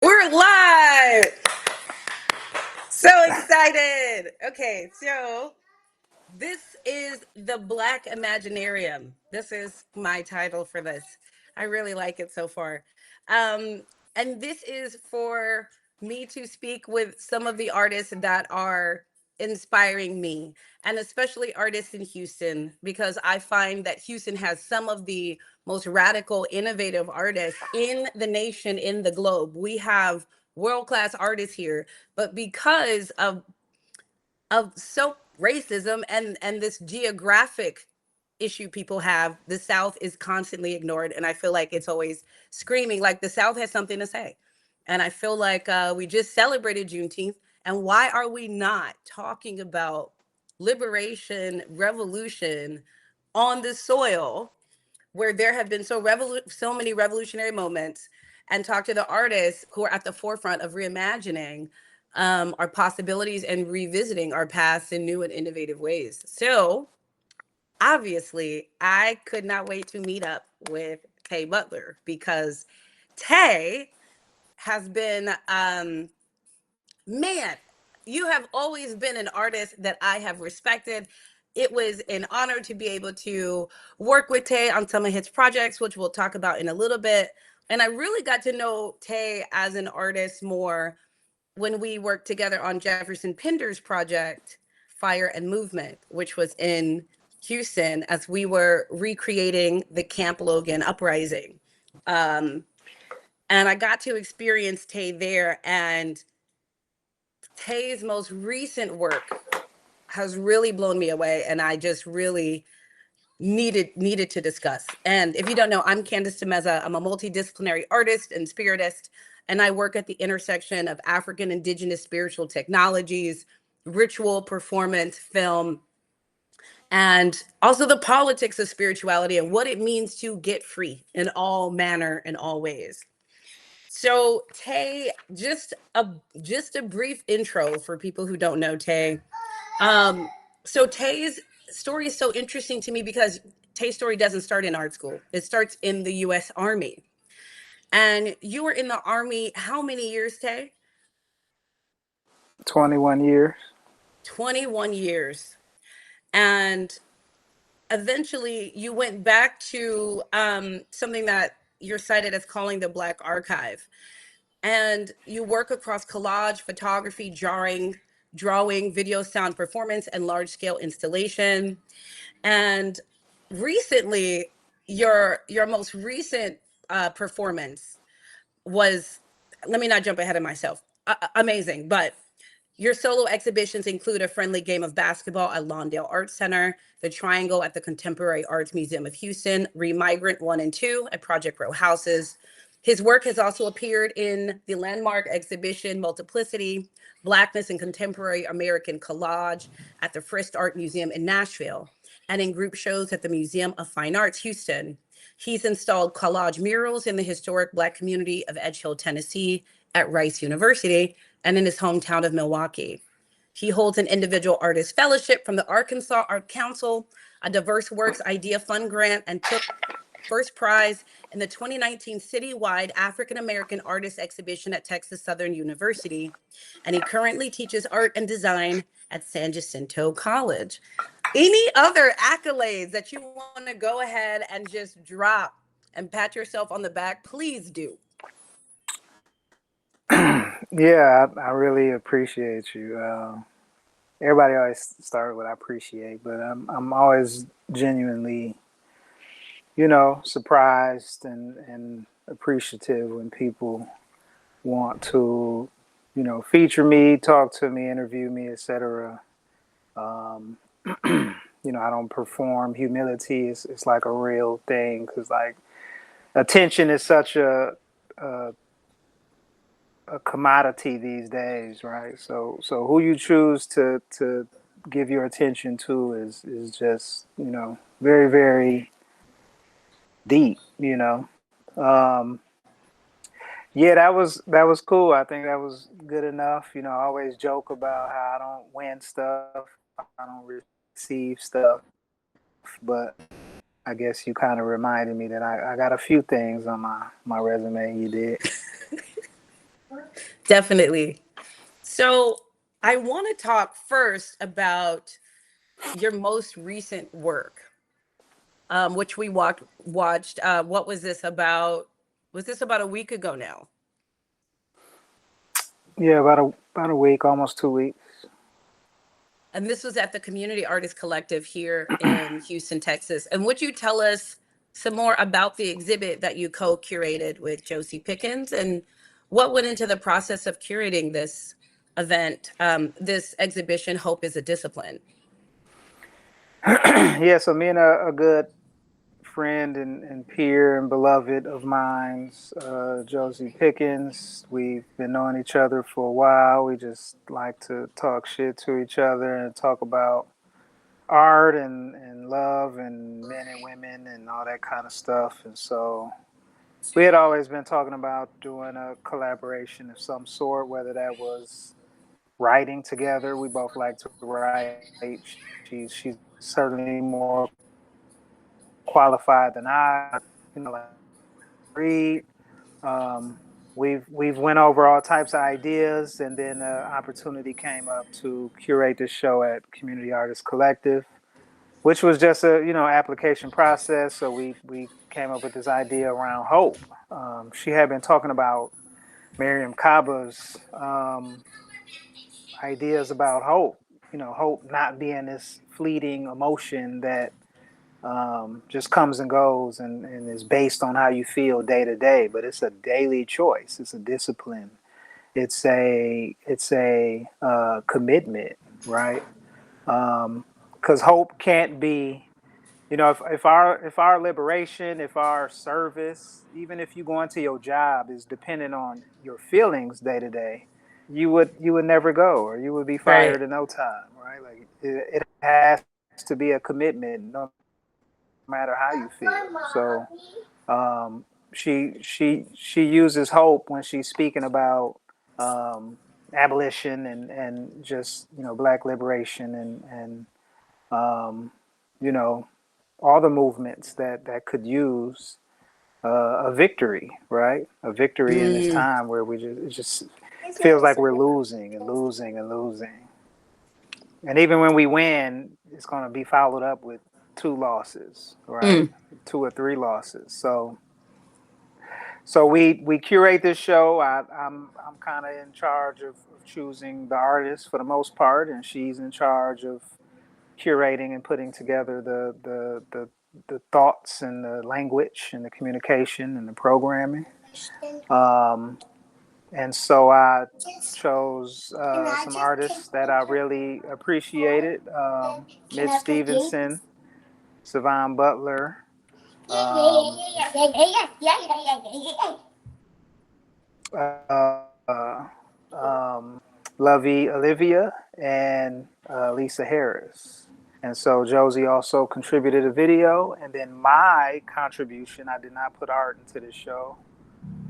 We're live. So excited. Okay, so this is the Black Imaginarium. This is my title for this. I really like it so far. Um, and this is for me to speak with some of the artists that are inspiring me, and especially artists in Houston, because I find that Houston has some of the most radical, innovative artists in the nation, in the globe. We have world class artists here, but because of so racism and this geographic issue people have, the South is constantly ignored, and I feel like it's always screaming like the South has something to say. And I feel like we just celebrated Juneteenth, and why are we not talking about liberation, revolution on the soil where there have been so many revolutionary moments, and talk to the artists who are at the forefront of reimagining our possibilities and revisiting our past in new and innovative ways. So obviously, I could not wait to meet up with Tay Butler, because Tay has been, man, you have always been an artist that I have respected. It was an honor to be able to work with Tay on some of his projects, which we'll talk about in a little bit. And I really got to know Tay as an artist more when we worked together on Jefferson Pinder's project, Fire and Movement, which was in Houston as we were recreating the Camp Logan uprising. Um, and I got to experience Tay there. And Tay's most recent work has really blown me away, and I just really needed to discuss. And if you don't know, I'm Candace Temeza. I'm a multidisciplinary artist and spiritist, and I work at the intersection of African indigenous spiritual technologies, ritual, performance, film, and also the politics of spirituality and what it means to get free in all manner and all ways. So Tay, just a brief intro for people who don't know Tay. Um, so Tay's story is so interesting to me because Tay's story doesn't start in art school. It starts in the U.S. Army. And you were in the Army how many years, Tay? 21 years. 21 years. And eventually you went back to something that you're cited as calling the Black Archive. And you work across collage, photography, drawing, video, sound performance, and large scale installation. And recently, your most recent performance was, let me not jump ahead of myself, amazing. But your solo exhibitions include A Friendly Game of Basketball at Lawndale Arts Center, The Triangle at the Contemporary Arts Museum of Houston, Remigrant 1 and 2 at Project Row Houses. His work has also appeared in the landmark exhibition Multiplicity, Blackness and Contemporary American Collage at the Frist Art Museum in Nashville, and in group shows at the Museum of Fine Arts, Houston. He's installed collage murals in the historic Black community of Edge Hill, Tennessee, at Rice University, and in his hometown of Milwaukee. He holds an individual artist fellowship from the Arkansas Art Council, a Diverse Works Idea Fund grant, and took first prize in the 2019 citywide African American Artist Exhibition at Texas Southern University. And he currently teaches art and design at San Jacinto College. Any other accolades that you want to go ahead and just drop and pat yourself on the back, please do. Yeah, I really appreciate you. Everybody always start with I appreciate, but I'm always genuinely, surprised and appreciative when people want to, feature me, talk to me, interview me, etc. Um, I don't perform humility. It's like a real thing because like attention is such a a commodity these days, right? So who you choose to give your attention to is just very very deep. Yeah, that was cool. I think that was good enough. I always joke about how I don't win stuff, I don't receive stuff, but I guess you kind of reminded me that I got a few things on my resume. You did. Definitely. So I want to talk first about your most recent work, which we watched. What was this about? Was this about a week ago now? Yeah, about a week, almost 2 weeks. And this was at the Community Artist Collective here in Houston, Texas. And would you tell us some more about the exhibit that you co-curated with Josie Pickens, and what went into the process of curating this event, this exhibition, Hope is a Discipline? Yeah, so me and a good friend and peer and beloved of mine's, Josie Pickens. We've been knowing each other for a while. We just like to talk shit to each other and talk about art and love and men and women and all that kind of stuff. And so we had always been talking about doing a collaboration of some sort, whether that was writing together. We both like to write. She's certainly more qualified than I. Like to read. We've went over all types of ideas, and then the opportunity came up to curate this show at Community Artists Collective, which was just a application process. So we came up with this idea around hope. She had been talking about Miriam Kaba's ideas about hope. Hope not being this fleeting emotion that just comes and goes and is based on how you feel day to day, but it's a daily choice. It's a discipline. It's a commitment, right? Because hope can't be, if our liberation, if our service, even if you go into your job is dependent on your feelings day to day, you would never go, or you would be Right. fired in no time, right? Like it has to be a commitment, no matter how you feel. So she uses hope when she's speaking about abolition and just black liberation and um, you know all the movements that could use a victory, right? A victory in this Mm, time where it just feels like we're losing and losing and losing. And even when we win, it's going to be followed up with two losses, right? mm, 2 or 3 losses. So we curate this show. I'm kind of in charge of choosing the artist for the most part, and she's in charge of curating and putting together the thoughts and the language and the communication and the programming. Um, and so I chose some artists that I really appreciated: Mitch Stevenson, Savon Butler, um, Lovey Olivia, and Lisa Harris. And so Josie also contributed a video, and then my contribution. I did not put art into this show.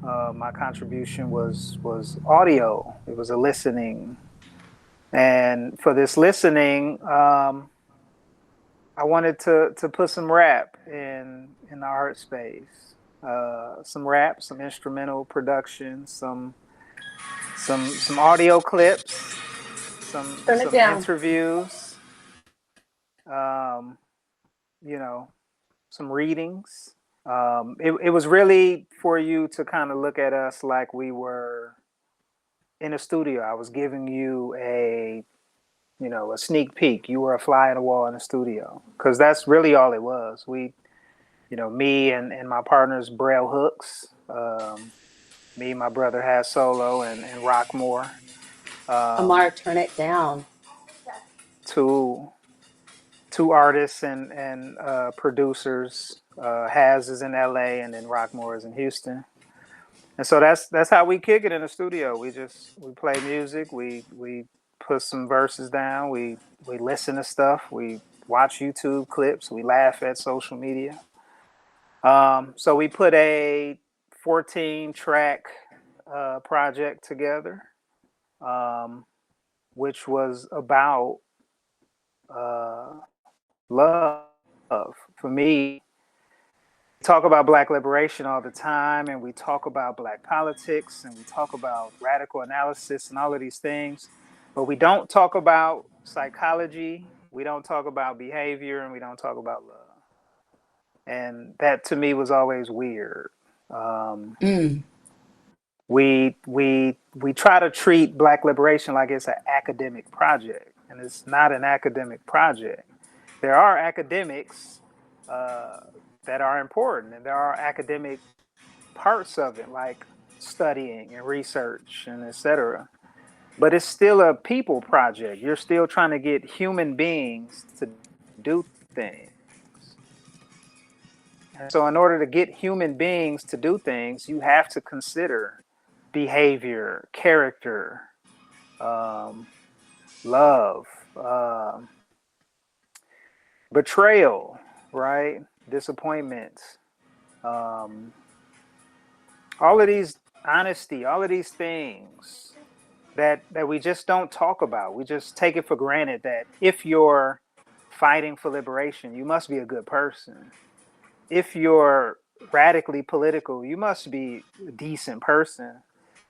My contribution was audio. It was a listening, and for this listening, I wanted to put some rap in the art space. Some rap, some instrumental production, some audio clips, turn it some down. interviews, um, you know, some readings. It was really for you to kind of look at us like we were in a studio. I was giving you a sneak peek. You were a fly on the wall in the studio, because that's really all it was. Me and my partners Braille Hooks, me, my brother has Solo and Rockmore, um, Amar, turn it down. two two artists and producers. Has is in L.A. and then Rockmore is in Houston, and so that's how we kick it in the studio. We play music. We put some verses down. We listen to stuff. We watch YouTube clips. We laugh at social media. So we put a 14 track project together, um, which was about love. For me, it's talk about Black liberation all the time, and we talk about Black politics, and we talk about radical analysis and all of these things, but we don't talk about psychology, we don't talk about behavior, and we don't talk about love. And that to me was always weird. Um, Mm. we try to treat Black liberation like it's an academic project, and it's not an academic project. There are academics uh, that are important, and there are academic parts of it, like studying and research and etc. But it's still a people project. You're still trying to get human beings to do things. And so, in order to get human beings to do things, you have to consider behavior, character, um, love, betrayal, right? Disappointments, um, all of these honesty, all of these things that we just don't talk about. We just take it for granted that if you're fighting for liberation, you must be a good person. If you're radically political, you must be a decent person.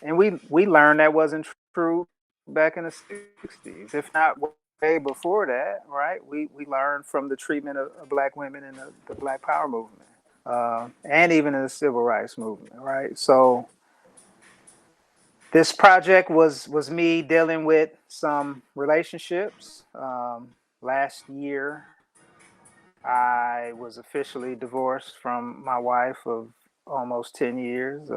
And we learned that wasn't true back in the 60s, if not way before that, right? We learned from the treatment of Black women in the Black Power movement, and even in the Civil Rights movement, right? So this project was me dealing with some relationships. Last year, I was officially divorced from my wife of almost 10 years,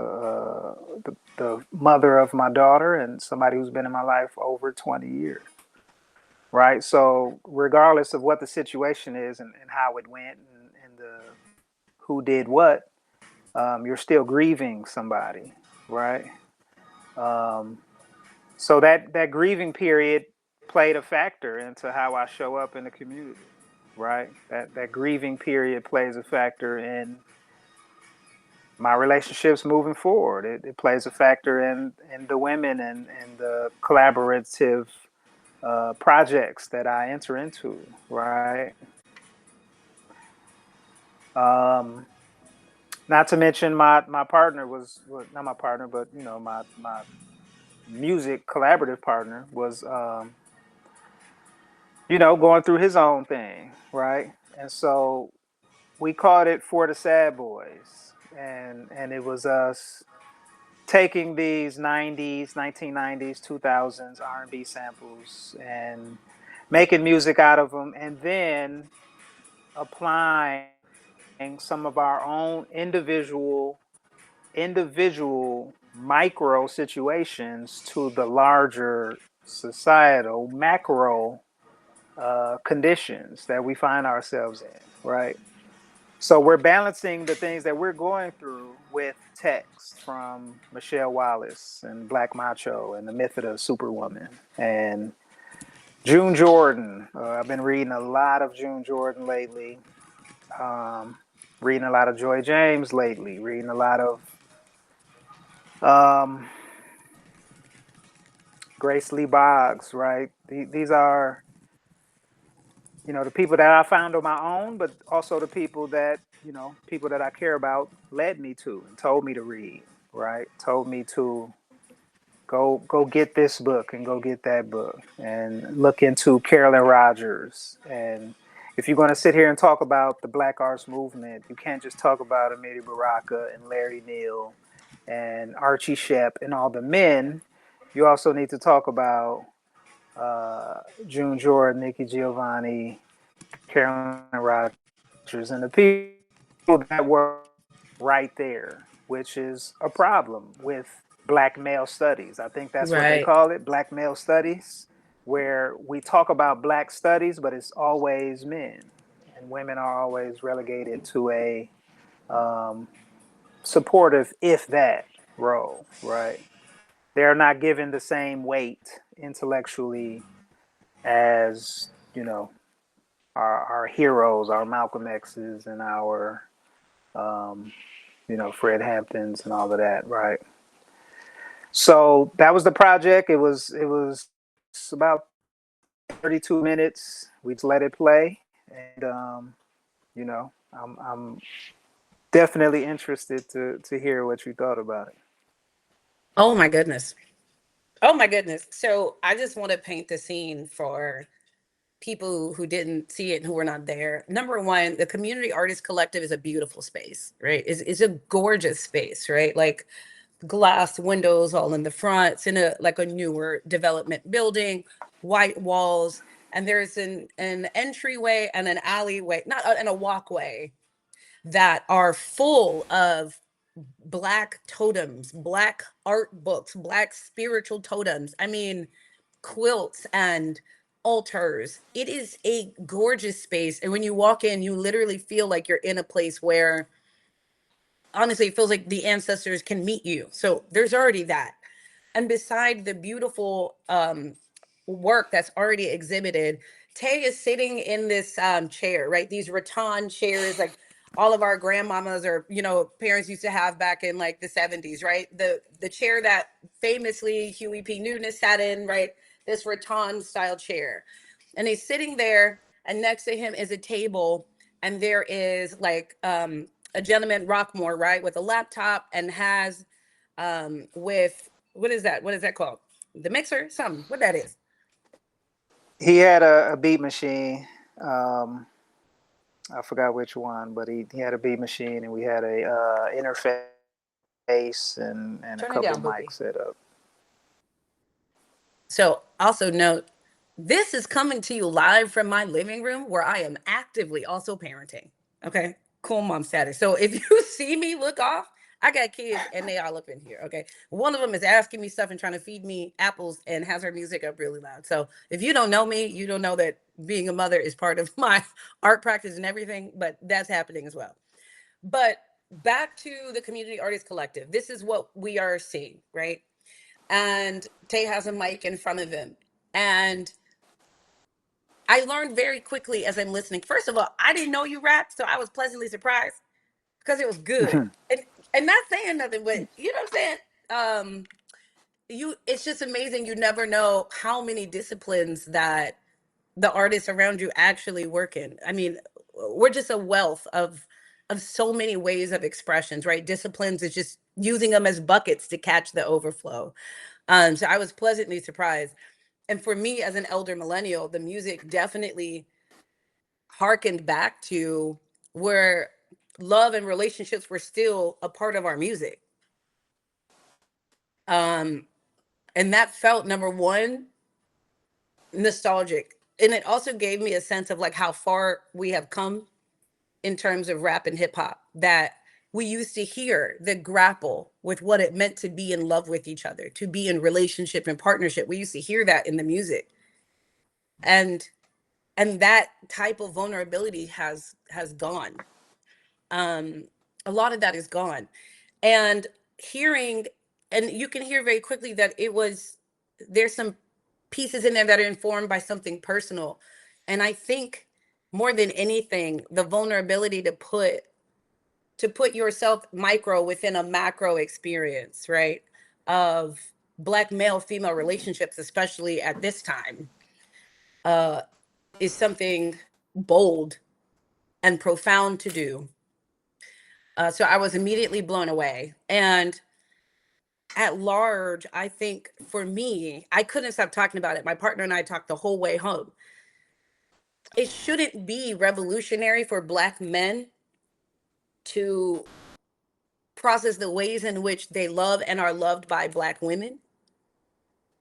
the mother of my daughter, and somebody who's been in my life over 20 years. Right. So, regardless of what the situation is and how it went and the who did what, you're still grieving somebody. Right. Um, so that grieving period played a factor into how I show up in the community, right? That grieving period plays a factor in my relationships moving forward. It plays a factor in the women and the collaborative projects that I enter into, right? Um, Not to mention my partner was, well, not my partner, but my music collaborative partner was going through his own thing, right? And so we called it For the Sad Boys. And it was us taking these 90s, 1990s, 2000s R&B samples and making music out of them, and then applying some of our own individual micro situations to the larger societal macro conditions that we find ourselves in, right? So we're balancing the things that we're going through with text from Michelle Wallace and Black Macho and the Myth of the Superwoman and June Jordan. I've been reading a lot of June Jordan lately. Um, Reading a lot of Joy James lately. Reading a lot of um, Grace Lee Boggs. Right. These are the people that I found on my own, but also the people that people that I care about led me to and told me to read, right? Told me to go get this book and go get that book and look into Carolyn Rogers. And if you're going to sit here and talk about the Black Arts Movement, you can't just talk about Amiri Baraka and Larry Neal and Archie Shepp and all the men. You also need to talk about June Jordan, Nikki Giovanni, Carolyn Rogers, and the people that were right there, which is a problem with Black male studies. I think that's what they Right. call it, Black male studies, where we talk about Black studies, but it's always men, and women are always relegated to a um, supportive, if that, role, right? They're not given the same weight intellectually as our heroes, our Malcolm X's, and our um, Fred Hamptons and all of that, right? So that was the project. It was about 32 minutes. We just let it play, and I'm Definitely interested to hear what you thought about it. Oh my goodness. Oh my goodness. So I just want to paint the scene for people who didn't see it and who were not there. Number one, the Community Artist Collective is a beautiful space, right? It's a gorgeous space, right? Like glass windows all in the front. It's in a like a newer development building, white walls, and there's an entryway and an alleyway, not and a walkway that are full of black totems, black art books, black spiritual totems. I mean, quilts and altars. It is a gorgeous space. And when you walk in, you literally feel like you're in a place where honestly it feels like the ancestors can meet you. So there's already that. And beside the beautiful work that's already exhibited, Tay is sitting in this chair, right? These rattan chairs, like all of our grandmamas or parents used to have back in like the 70s, right? The chair that famously Huey P. Newton sat in, right? This rattan style chair, and he's sitting there, and next to him is a table, and there is like a gentleman Rockmore, right, with a laptop and has with what is that? What is that called? The mixer? Something. What that is? He had a beat machine. Um, I forgot which one, but he had a beat machine, and we had a interface and a couple Turn it mics down, set Boopy. up. So also note, this is coming to you live from my living room where I am actively also parenting. Okay. Cool mom status. So if you see me look off, I got kids and they all up in here. Okay. One of them is asking me stuff and trying to feed me apples and has her music up really loud. So if you don't know me, you don't know that being a mother is part of my art practice and everything, but that's happening as well. But back to the Community Artist Collective. This is what we are seeing, right? And Tay has a mic in front of him. And I learned very quickly as I'm listening. First of all, I didn't know you rapped, so I was pleasantly surprised because it was good. And not saying nothing, but you know what I'm saying? Um, you it's just amazing. You never know how many disciplines that the artists around you actually work in. I mean, we're just a wealth of so many ways of expressions, right? Disciplines is just using them as buckets to catch the overflow. So I was pleasantly surprised. And for me as an elder millennial, the music definitely harkened back to where love and relationships were still a part of our music. Um, and that felt number one, nostalgic. And it also gave me a sense of like how far we have come in terms of rap and hip hop, that we used to hear the grapple with what it meant to be in love with each other, to be in relationship and partnership. We used to hear that in the music. And that type of vulnerability has gone. um a lot of that is gone. And hearing, and you can hear very quickly that it was, there's some pieces in there that are informed by something personal. And I think more than anything, the vulnerability to put yourself micro within a macro experience, right, of black male female relationships, especially at this time, uh is something bold and profound to do. So I was immediately blown away. And at large, I think for me, I couldn't stop talking about it. My partner and I talked the whole way home. It shouldn't be revolutionary for Black men to process the ways in which they love and are loved by Black women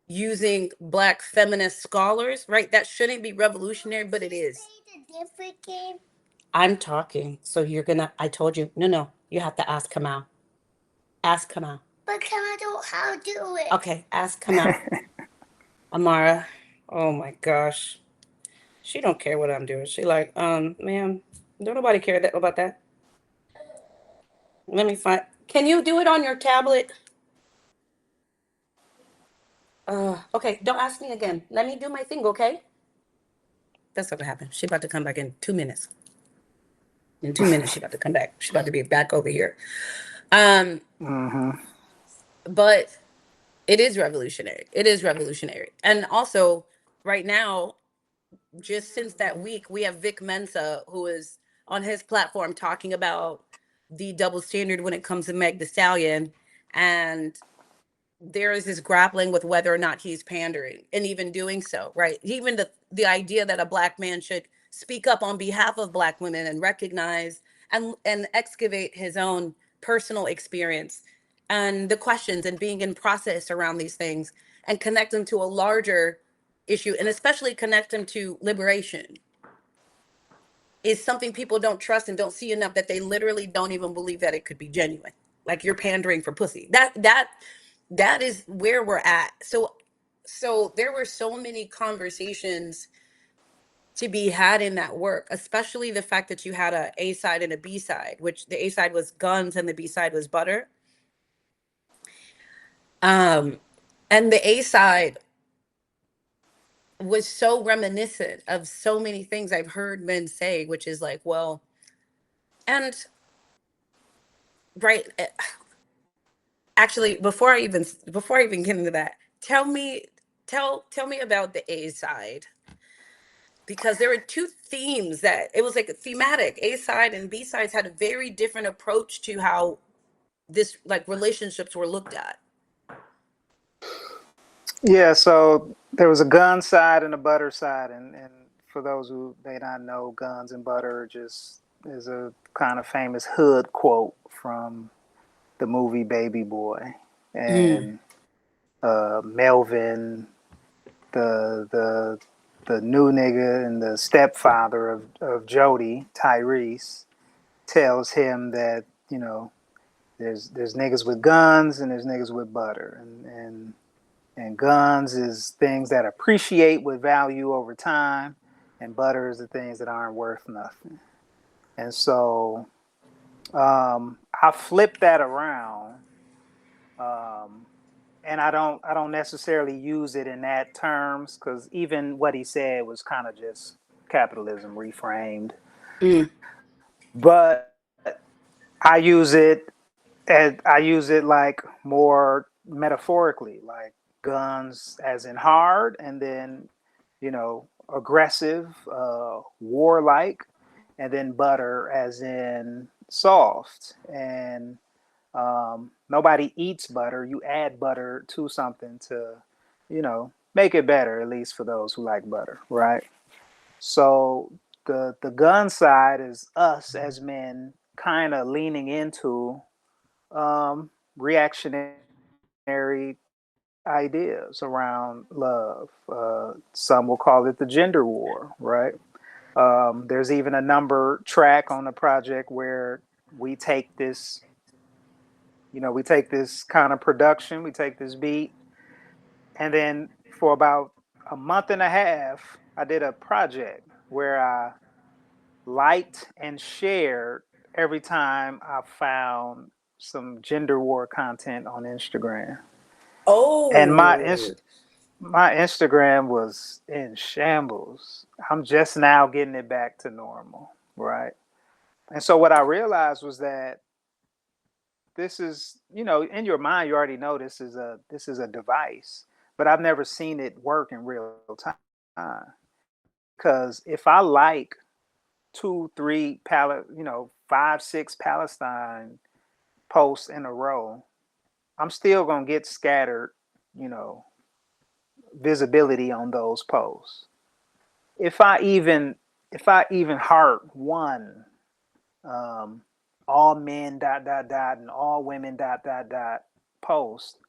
using Black feminist scholars, right? That shouldn't be revolutionary, but it is. I'm talking, so you're gonna. I told you, no, no, you have to ask Kamal. Ask Kamal. But Kamal don't how to do it. Okay, ask Kamal. Amara. Oh my gosh. She don't care what I'm doing. She like, ma'am, don't nobody care that about that. Let me find. Can you do it on your tablet? Okay, don't ask me again. Let me do my thing, okay? That's what happened. She about to come back in 2 minutes. In 2 minutes, she about to come back. She about to be back over here. Um, Mm-hmm. but it is revolutionary. It is revolutionary. And also, right now, just since that week, we have Vic Mensa, who is on his platform talking about the double standard when it comes to Meg the Stallion, and there is this grappling with whether or not he's pandering, and even doing so, right? Even the idea that a black man should speak up on behalf of black women and recognize and excavate his own personal experience and the questions and being in process around these things and connect them to a larger issue, and especially connect them to liberation, is something people don't trust and don't see enough, that they literally don't even believe that it could be genuine. Like you're pandering for pussy. That is where we're at. So there were so many conversations to be had in that work, especially the fact that you had a side and a B side, which the A side was guns and the B side was butter. Um and the A side was so reminiscent of so many things I've heard men say, which is like, well, and right, actually, before I even get into that, tell me about the A side, because there were two themes that it was like a thematic. A side and B sides had a very different approach to how this like relationships were looked at. Yeah, so there was a gun side and a butter side, and for those who may not know, guns and butter just is a kind of famous hood quote from the movie Baby Boy, Mm. and Melvin, the the the new nigga and the stepfather of Jody, Tyrese, tells him that there's niggas with guns and there's niggas with butter, and guns is things that appreciate with value over time, and butter is the things that aren't worth nothing. And so I flip that around, um, and I don't necessarily use it in that terms, because even what he said was kind of just capitalism reframed. Mm. But I use it I use it like more metaphorically, like guns as in hard, and then aggressive, warlike, and then butter as in soft. And nobody eats butter. You add butter to something to, make it better. At least for those who like butter, right? So the gun side is us as men kind of leaning into reactionary ideas around love. Some will call it the gender war, right? There's even a number track on the project where we take this, we take this kind of production, we take this beat, and then for about a month and a half, I did a project where I liked and shared every time I found some gender war content on Instagram. And Oh. my Instagram was in shambles. I'm just now getting it back to normal, right? And so what I realized was that this is, in your mind you already know this is a device, but I've never seen it work in real time. Because if I like two, three, five, six Palestine posts in a row, I'm still gonna get scattered, you know, visibility on those posts. If I even heart one, um, all men dot dot dot and all women dot dot dot post,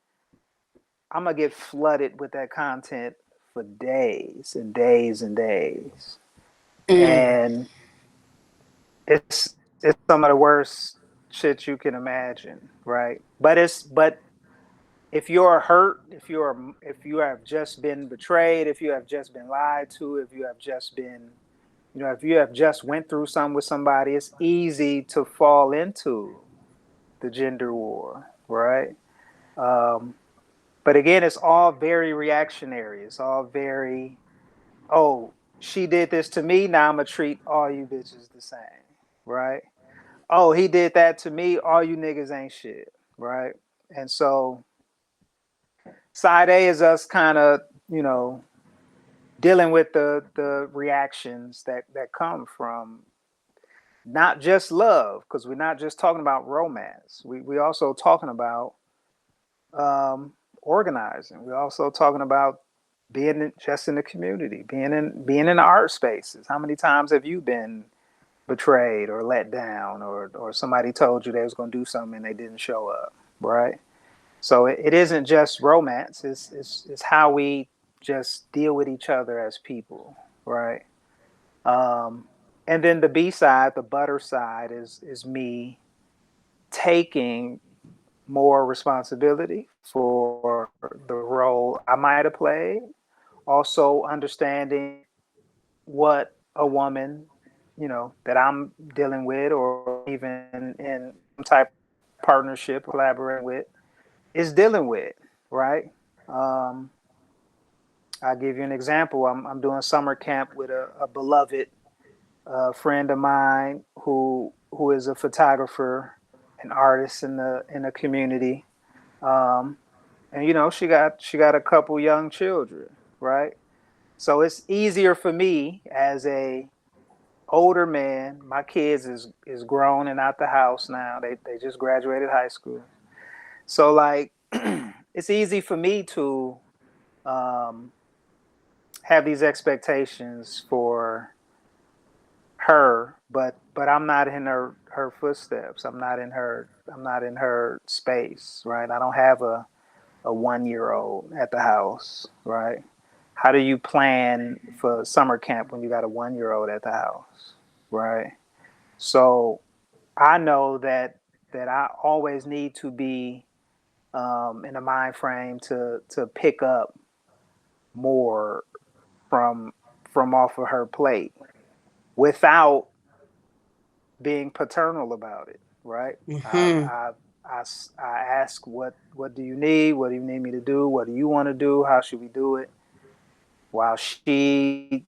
I'm gonna get flooded with that content for days and days and days, Mm. and it's some of the worst shit you can imagine, right? But if you're hurt, if you have just been betrayed, if you have just been lied to, if you have just been, if you have just went through something with somebody, it's easy to fall into the gender war, right? Um, but again, it's all very reactionary. It's all very, oh, she did this to me, now I'm gonna treat all you bitches the same, right? Oh, he did that to me, all you niggas ain't shit, right? And so side A is us kind of, dealing with the reactions that come from not just love, because we're not just talking about romance. We also talking about organizing. We're also talking about just in the community, being in the art spaces. How many times have you been betrayed or let down, or somebody told you they was going to do something and they didn't show up, right? So it isn't just romance. It's how we just deal with each other as people, right? Um, and then the B side, the butter side, is me taking more responsibility for the role I might have played. Also understanding what a woman, that I'm dealing with, or even in some type of partnership or collaborating with, is dealing with, right? Um, I'll give you an example. I'm doing summer camp with a beloved friend of mine who is a photographer, an artist in the community. Um, and she got a couple young children, right? So it's easier for me as a older man. My kids is grown and out the house now. They just graduated high school. So like it's easy for me to um, have these expectations for her, but I'm not in her footsteps. I'm not in her space, right? I don't have a 1 year old at the house, right? How do you plan for summer camp when you got a 1 year old at the house, right? So I know that I always need to be in a mind frame to pick up more from off of her plate without being paternal about it, right? I, Hmm. I, I ask, what do you need? What do you need me to do? What do you want to do? How should we do it? While she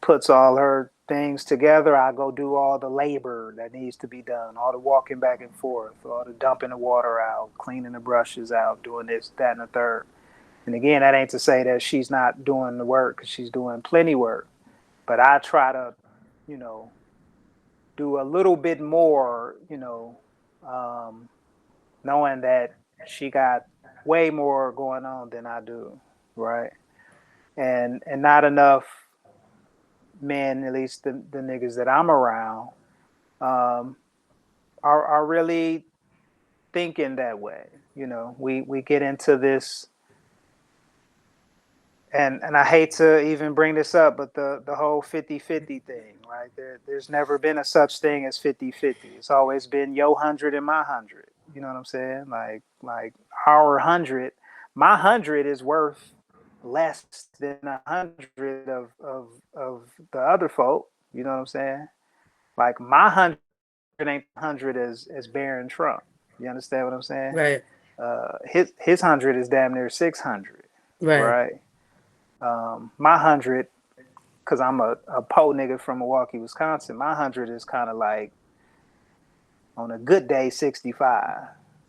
puts all her things together, I go do all the labor that needs to be done, all the walking back and forth, all the dumping the water out, cleaning the brushes out, doing this, that, and the third. And again, that ain't to say that she's not doing the work, because she's doing plenty work. But I try to, you know, do a little bit more, um, knowing that she got way more going on than I do, right? And not enough men, at least the niggas that I'm around, um, are really thinking that way. We get into this, and I hate to even bring this up, but the whole 50-50 thing, right? There's never been a such thing as 50-50. It's always been your 100 and my 100. You know what I'm saying? Like our 100, my 100 is worth less than 100 of the other folk. You know what I'm saying? Like my 100 ain't 100 as Barron Trump. You understand what I'm saying? Right. His 100 is damn near 600, Right. right? My 100, because I'm a po nigga from Milwaukee, Wisconsin. My 100 is kind of like, on a good day, 65.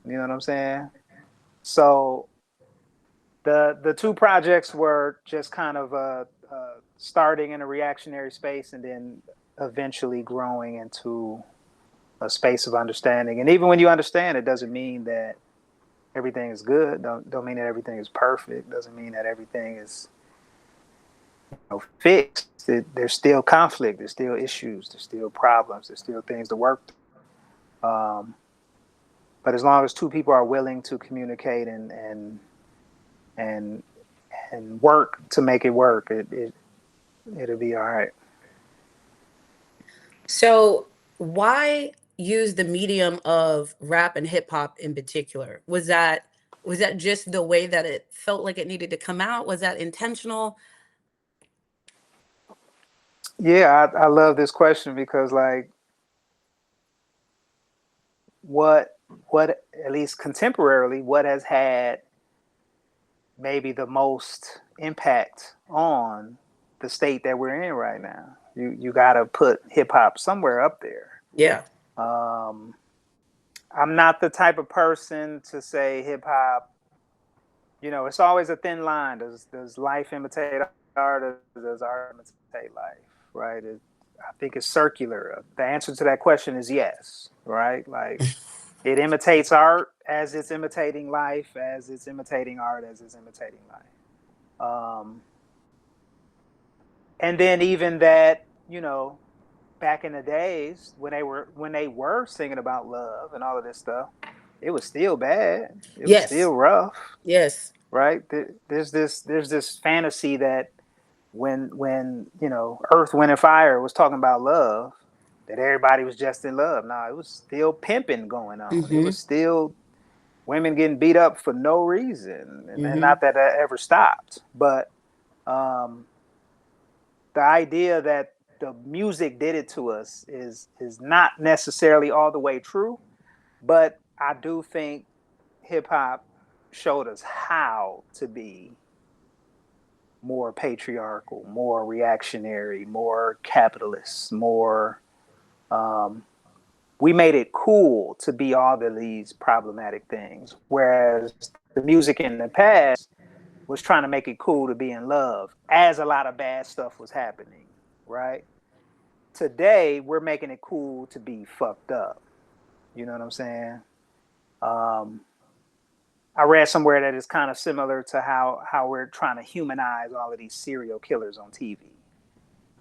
You know what I'm saying? So the two projects were just kind of starting in a reactionary space, and then eventually growing into a space of understanding. And even when you understand, it doesn't mean that everything is good. Don't mean that everything is perfect. Doesn't mean that everything is fixed. There's still conflict. There's still issues. There's still problems. There's still things to work through. But as long as two people are willing to communicate and and work to make it work, it'll be all right. So, why use the medium of rap and hip hop in particular? Was that just the way that it felt like it needed to come out? Was that intentional? Yeah, I love this question, because like what what at least contemporarily, what has had maybe the most impact on the state that we're in right now. You got to put hip hop somewhere up there. Yeah. Um, I'm not the type of person to say hip hop. It's always a thin line. Does life imitate art, or does art imitate life? Right? I think it's circular. The answer to that question is yes, right? Like it imitates art as it's imitating life, as it's imitating art, as it's imitating life. And then even that, back in the days when they were singing about love and all of this stuff, it was still bad. It was Yes. still rough, Yes. right? There's this fantasy that when Earth, Wind, and Fire was talking about love, that everybody was just in love. No, it was still pimping going on. It Mm-hmm. was still women getting beat up for no reason, and Mm-hmm. not that that ever stopped. But um, the idea that the music did it to us is not necessarily all the way true, but I do think hip hop showed us how to be more patriarchal, more reactionary, more capitalist, more. Um, we made it cool to be all of these problematic things, whereas the music in the past was trying to make it cool to be in love, as a lot of bad stuff was happening, right? Today, we're making it cool to be fucked up. You know what I'm saying? Um, I read somewhere that it's kind of similar to how we're trying to humanize all of these serial killers on TV.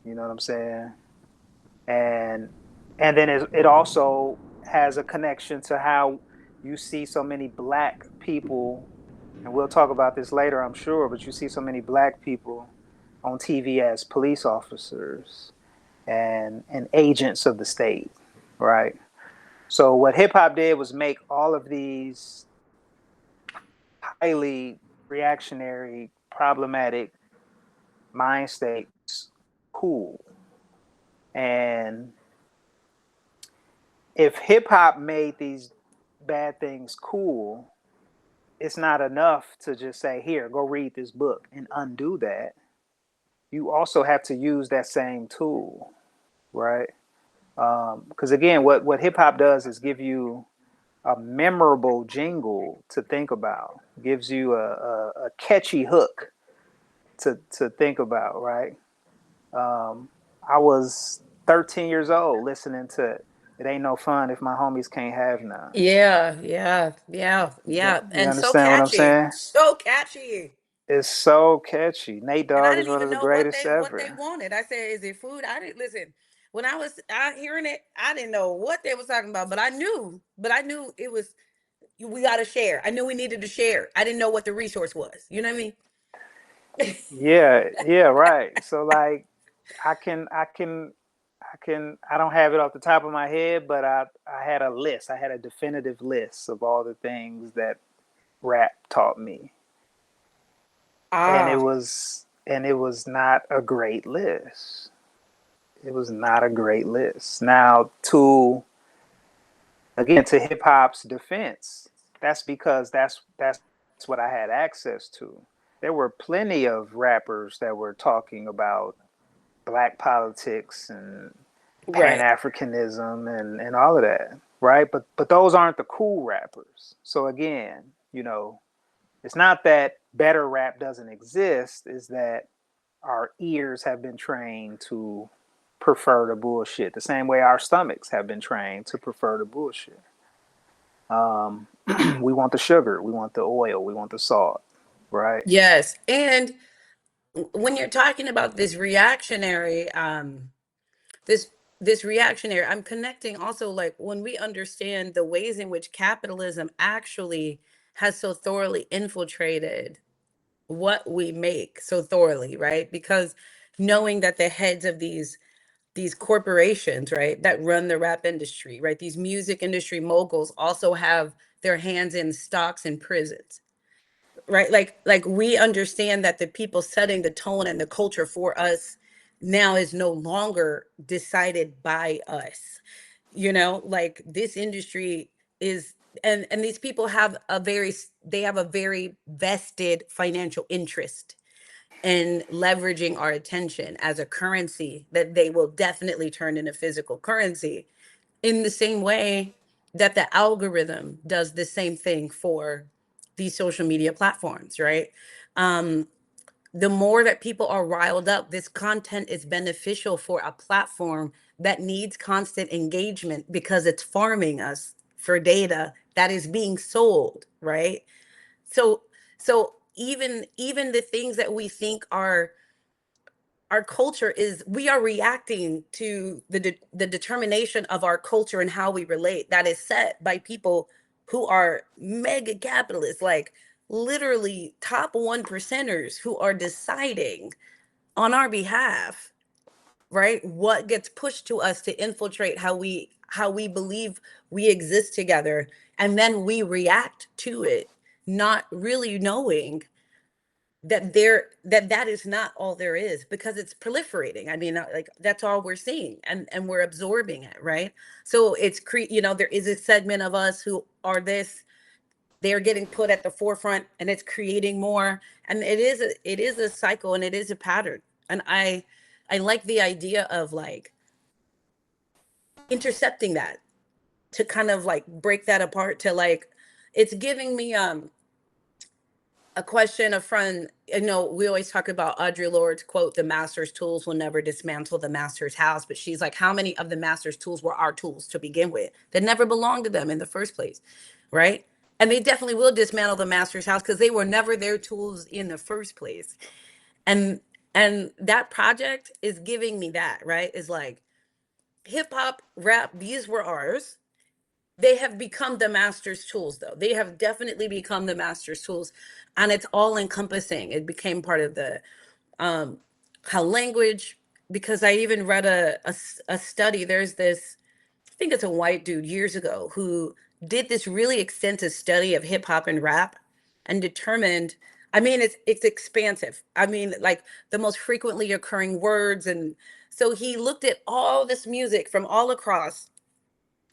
You know what I'm saying? And then it also has a connection to how you see so many black people, and we'll talk about this later, I'm sure, but you see so many black people on TV as police officers and agents of the state, right? So what hip hop did was make all of these highly reactionary, problematic mind states cool. And if hip hop made these bad things cool, it's not enough to just say, here, go read this book and undo that. You also have to use that same tool, right? Because again, what hip hop does is give you a memorable jingle to think about, gives you a catchy hook to think about, right? Um, I was 13 years old listening to It Ain't No Fun If My Homies Can't Have None. Yeah, yeah, yeah, yeah. You And so understand what I'm catchy. saying? So catchy. It's so catchy. Nate And I Dogg is didn't one of even the know what greatest they ever. wanted. I said, "Is it food?" I didn't listen. When I was out hearing it, I didn't know what they was talking about, but I knew it was we got to share. I knew we needed to share. I didn't know what the resource was. You know what I mean? Yeah, yeah, right. So like I can I don't have it off the top of my head, but I had a list. I had a definitive list of all the things that rap taught me. Ah, And it was not a great list. It was not a great list. Now, to again, to hip hop's defense, that's because that's what I had access to. There were plenty of rappers that were talking about black politics and Pan right. Africanism and all of that, right? But those aren't the cool rappers. So again, it's not that better rap doesn't exist, is that our ears have been trained to prefer the bullshit the same way our stomachs have been trained to prefer the bullshit. Um, we want the sugar, we want the oil, we want the salt, right? Yes. And when you're talking about this reactionary this this reactionary, I'm connecting also like when we understand the ways in which capitalism actually has so thoroughly infiltrated what we make so thoroughly, right? Because knowing that the heads of these corporations, right, that run the rap industry, right, these music industry moguls also have their hands in stocks and prisons, right? Like we understand that the people setting the tone and the culture for us now is no longer decided by us. Like this industry is, and these people have a very vested financial interest in leveraging our attention as a currency that they will definitely turn into physical currency, in the same way that the algorithm does the same thing for these social media platforms, right? um The more that people are riled up, this content is beneficial for a platform that needs constant engagement because it's farming us for data that is being sold, right? So even the things that we think are our culture is, we are reacting to the determination of our culture and how we relate that is set by people who are mega capitalists, like literally top one percenters who are deciding on our behalf, right? What gets pushed to us to infiltrate how we believe we exist together, and then we react to it, not really knowing that is not all there is, because it's proliferating. I mean, like, that's all we're seeing, and we're absorbing it, right? So there is a segment of us who are this, they're getting put at the forefront, and it's creating more, and it is a cycle, and it is a pattern. And I like the idea of like intercepting that, to kind of like break that apart, to like, it's giving me a question. A friend, we always talk about Audre Lorde's quote, the master's tools will never dismantle the master's house. But she's like, how many of the master's tools were our tools to begin with, that never belonged to them in the first place, right? And they definitely will dismantle the master's house because they were never their tools in the first place. And and that project is giving me that, right? Is like, hip hop, rap, these were ours. They have become the master's tools, though. They have definitely become the master's tools, and it's all encompassing. It became part of the um how language, because I even read a study. There's this, I think it's a white dude years ago, who did this really extensive study of hip hop and rap, and determined, I mean, it's expansive. I mean, like, the most frequently occurring words. And so he looked at all this music from all across,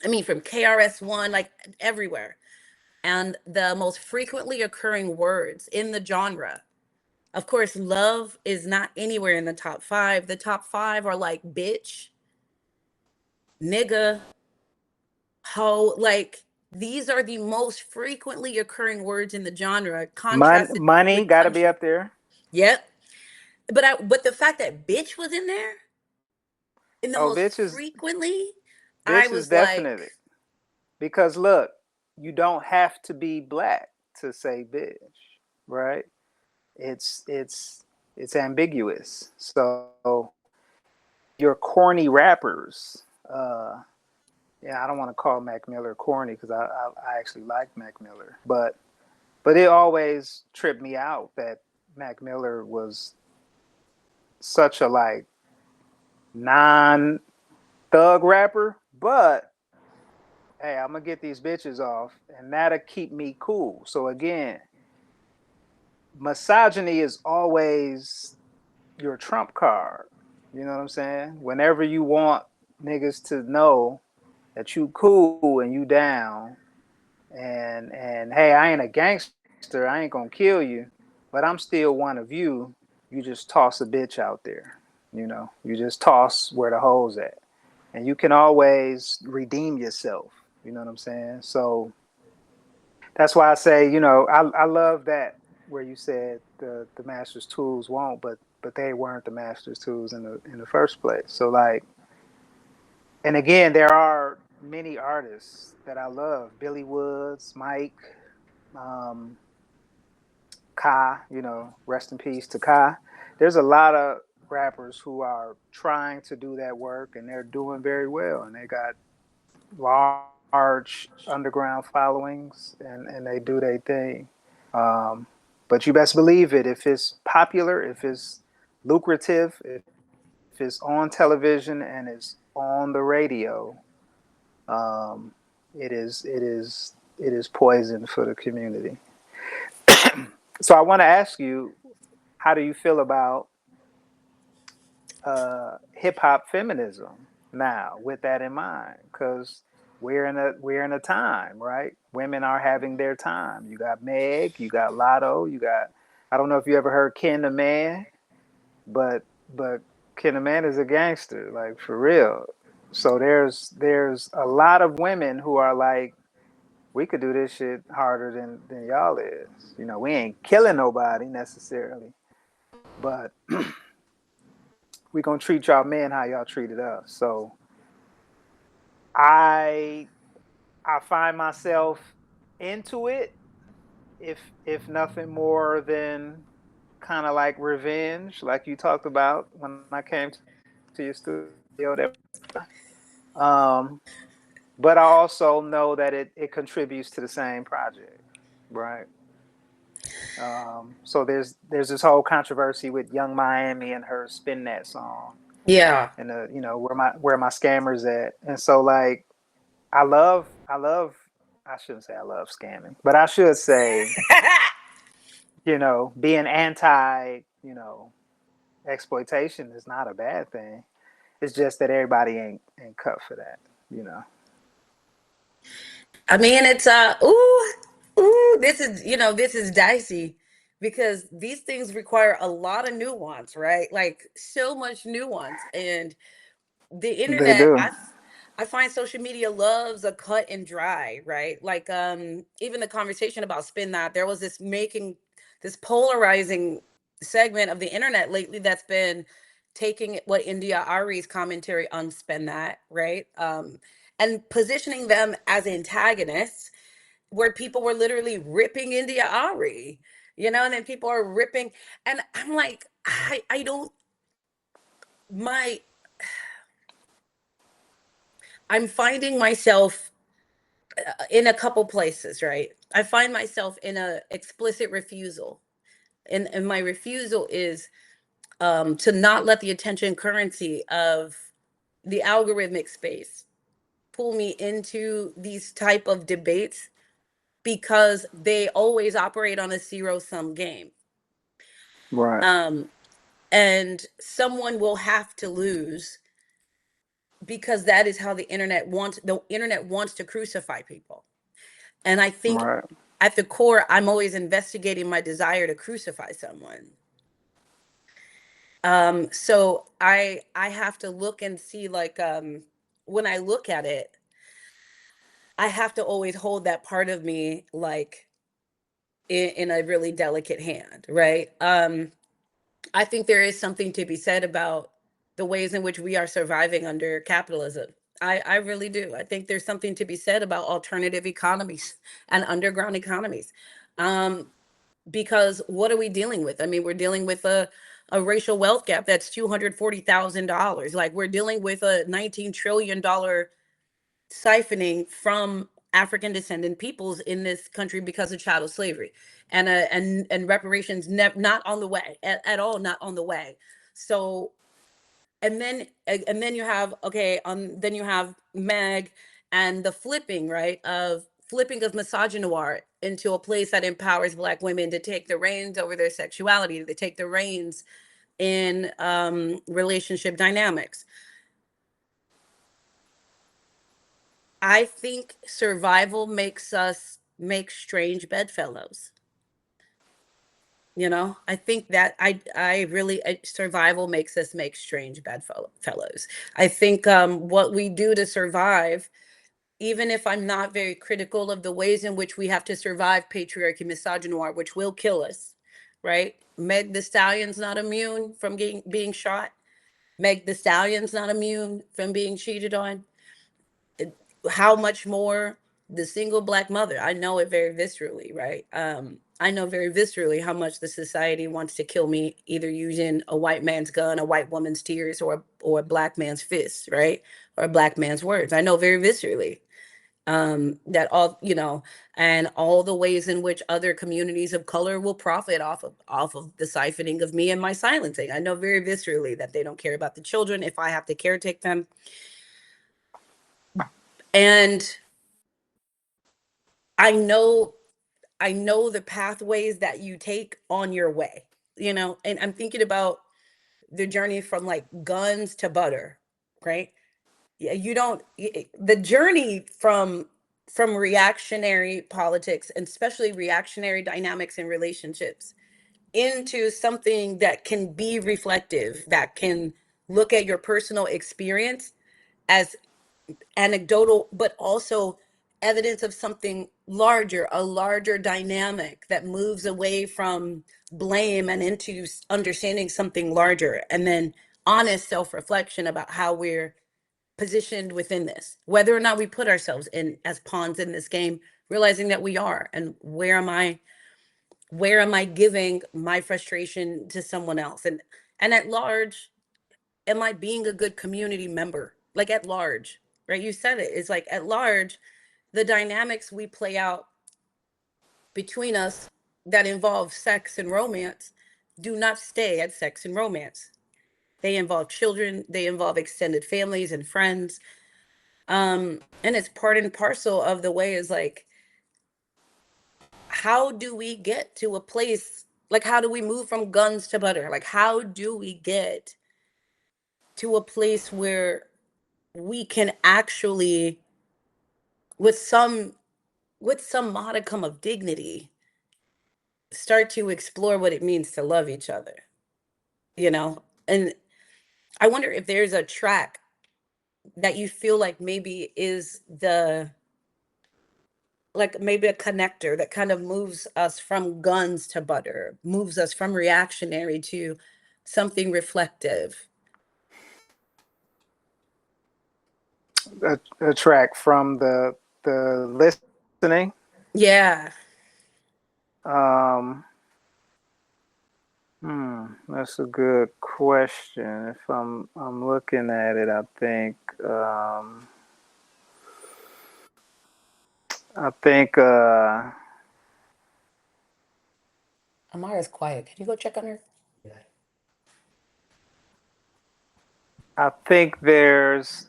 I mean, from KRS-One, like everywhere. And the most frequently occurring words in the genre. Of course, love is not anywhere in the top five. The top five are like bitch, nigga, hoe. Like, these are the most frequently occurring words in the genre, contrasted Money with got to be country. up there. Yep. But the fact that bitch was in there in the Oh, most frequently, I bitch is was like, definitely, because look, you don't have to be black to say bitch, right? It's it's it's ambiguous. So your corny rappers, yeah, I don't want to call Mac Miller corny because I actually like Mac Miller, but it always tripped me out that Mac Miller was such a like non thug rapper, but hey, I'm gonna get these bitches off, and that'll keep me cool. So again, misogyny is always your trump card. You know what I'm saying? Whenever you want niggas to know that you cool and you down, and hey, I ain't a gangster, I ain't gonna kill you, but I'm still one of you. You just toss a bitch out there. You just toss where the hole's at, and you can always redeem yourself. You know what I'm saying? So that's why I say, I love that where you said the master's tools won't, but they weren't the master's tools in the first place. So like, and again, there are many artists that I love: Billy Woods, Mike, um, Kai. Rest in peace to Kai. There's a lot of rappers who are trying to do that work, and they're doing very well, and they got large underground followings, and they do their thing. Um, but you best believe it. If it's popular, if it's lucrative, if it's on television and it's on the radio, um, it is poison for the community. So I want to ask you, how do you feel about hip hop feminism now, with that in mind? Because we're in a time, right? Women are having their time. You got Meg, you got Lotto, you got, I don't know if you ever heard Ken the Man, but Ken the Man is a gangster, like for real. So there's a lot of women who are like, we could do this shit harder than y'all is. We ain't killing nobody necessarily, but we gonna treat y'all men how y'all treated us. So I I find myself into it, if nothing more than kind of like revenge, like you talked about when I came to your studio. That um, but I also know that it contributes to the same project, right? So there's this whole controversy with Young Miami and her "Spin That" song, Yeah. and where my scammers at, and so like I love I shouldn't say I love scamming, but I should say being anti exploitation is not a bad thing. It's just that everybody ain't cut for that, you know. I mean, it's ooh, this is dicey because these things require a lot of nuance, right? Like so much nuance. And the They internet, do. I find social media loves a cut and dry, right? Like even the conversation about spin that, there was this polarizing segment of the internet lately that's been taking what India Ari's commentary on spin that, right? And positioning them as antagonists where people were literally ripping India Ari, and then people are ripping, and I'm like, I don't my I'm finding myself in a couple places, right? I find myself in a explicit refusal. And my refusal is to not let the attention currency of the algorithmic space pull me into these type of debates because they always operate on a zero sum game. Right. Um, and someone will have to lose because that is how the internet wants to crucify people. And I think Right. at the core, I'm always investigating my desire to crucify someone. So I have to look and see, like, when I look at it, I have to always hold that part of me like in a really delicate hand, right? I think there is something to be said about the ways in which we are surviving under capitalism. I really do. I think there's something to be said about alternative economies and underground economies. Um, because what are we dealing with? I mean, we're dealing with a racial wealth gap that's $240,000. Like we're dealing with a $19 trillion siphoning from African descendant peoples in this country because of chattel slavery, and reparations not on the way at all, not on the way. So and then you have, okay, then you have Meg and the flipping of misogynoir into a place that empowers Black women to take the reins over their sexuality, to take the reins in relationship dynamics. I think survival makes us make strange bedfellows. I think that I really survival makes us make strange bedfellows. I think what we do to survive, even if I'm not very critical of the ways in which we have to survive patriarchy, misogynoir, which will kill us, right? Meg the Stallion's not immune from being shot. Meg the Stallion's not immune from being cheated on. How much more the single Black mother? I know it very viscerally, right? I know very viscerally how much the society wants to kill me, either using a white man's gun, a white woman's tears, or a Black man's fists, right? Or a Black man's words. I know very viscerally that and all the ways in which other communities of color will profit off of the siphoning of me and my silencing. I know very viscerally that they don't care about the children if I have to caretake them. And I know I know the pathways that you take on your way, and I'm thinking about the journey from like guns to butter, right? Yeah, you don't the journey from reactionary politics, and especially reactionary dynamics in relationships, into something that can be reflective, that can look at your personal experience as anecdotal, but also evidence of something a larger dynamic that moves away from blame and into understanding something larger, and then honest self-reflection about how we're positioned within this, whether or not we put ourselves in as pawns in this game, realizing that we are, and where am I giving my frustration to someone else, and at large, am I being a good community member, like at large, right? You said it, it's like at large, the dynamics we play out between us that involve sex and romance do not stay at sex and romance. They involve children, they involve extended families and friends. And it's part and parcel of the way is like, how do we get to a place, like how do we move from guns to butter? Like how do we get to a place where we can actually, with some with some modicum of dignity, start to explore what it means to love each other, you know? And I wonder if there's a track that you feel like maybe is the, like maybe a connector that kind of moves us from guns to butter, moves us from reactionary to something reflective. A track from the listening. Yeah. Um, that's a good question. If I'm looking at it, I think Amara's quiet. Can you go check on her? I think there's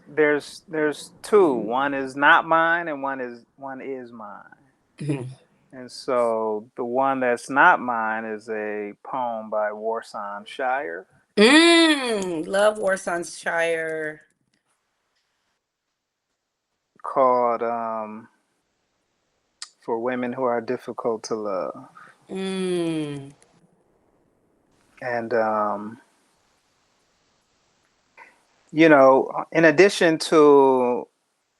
two. One is not mine, and one is mine. Mhm. And so the one that's not mine is a poem by Warsan Shire Love Warsaw. called "For Women Who Are Difficult to Love." Mm. And in addition to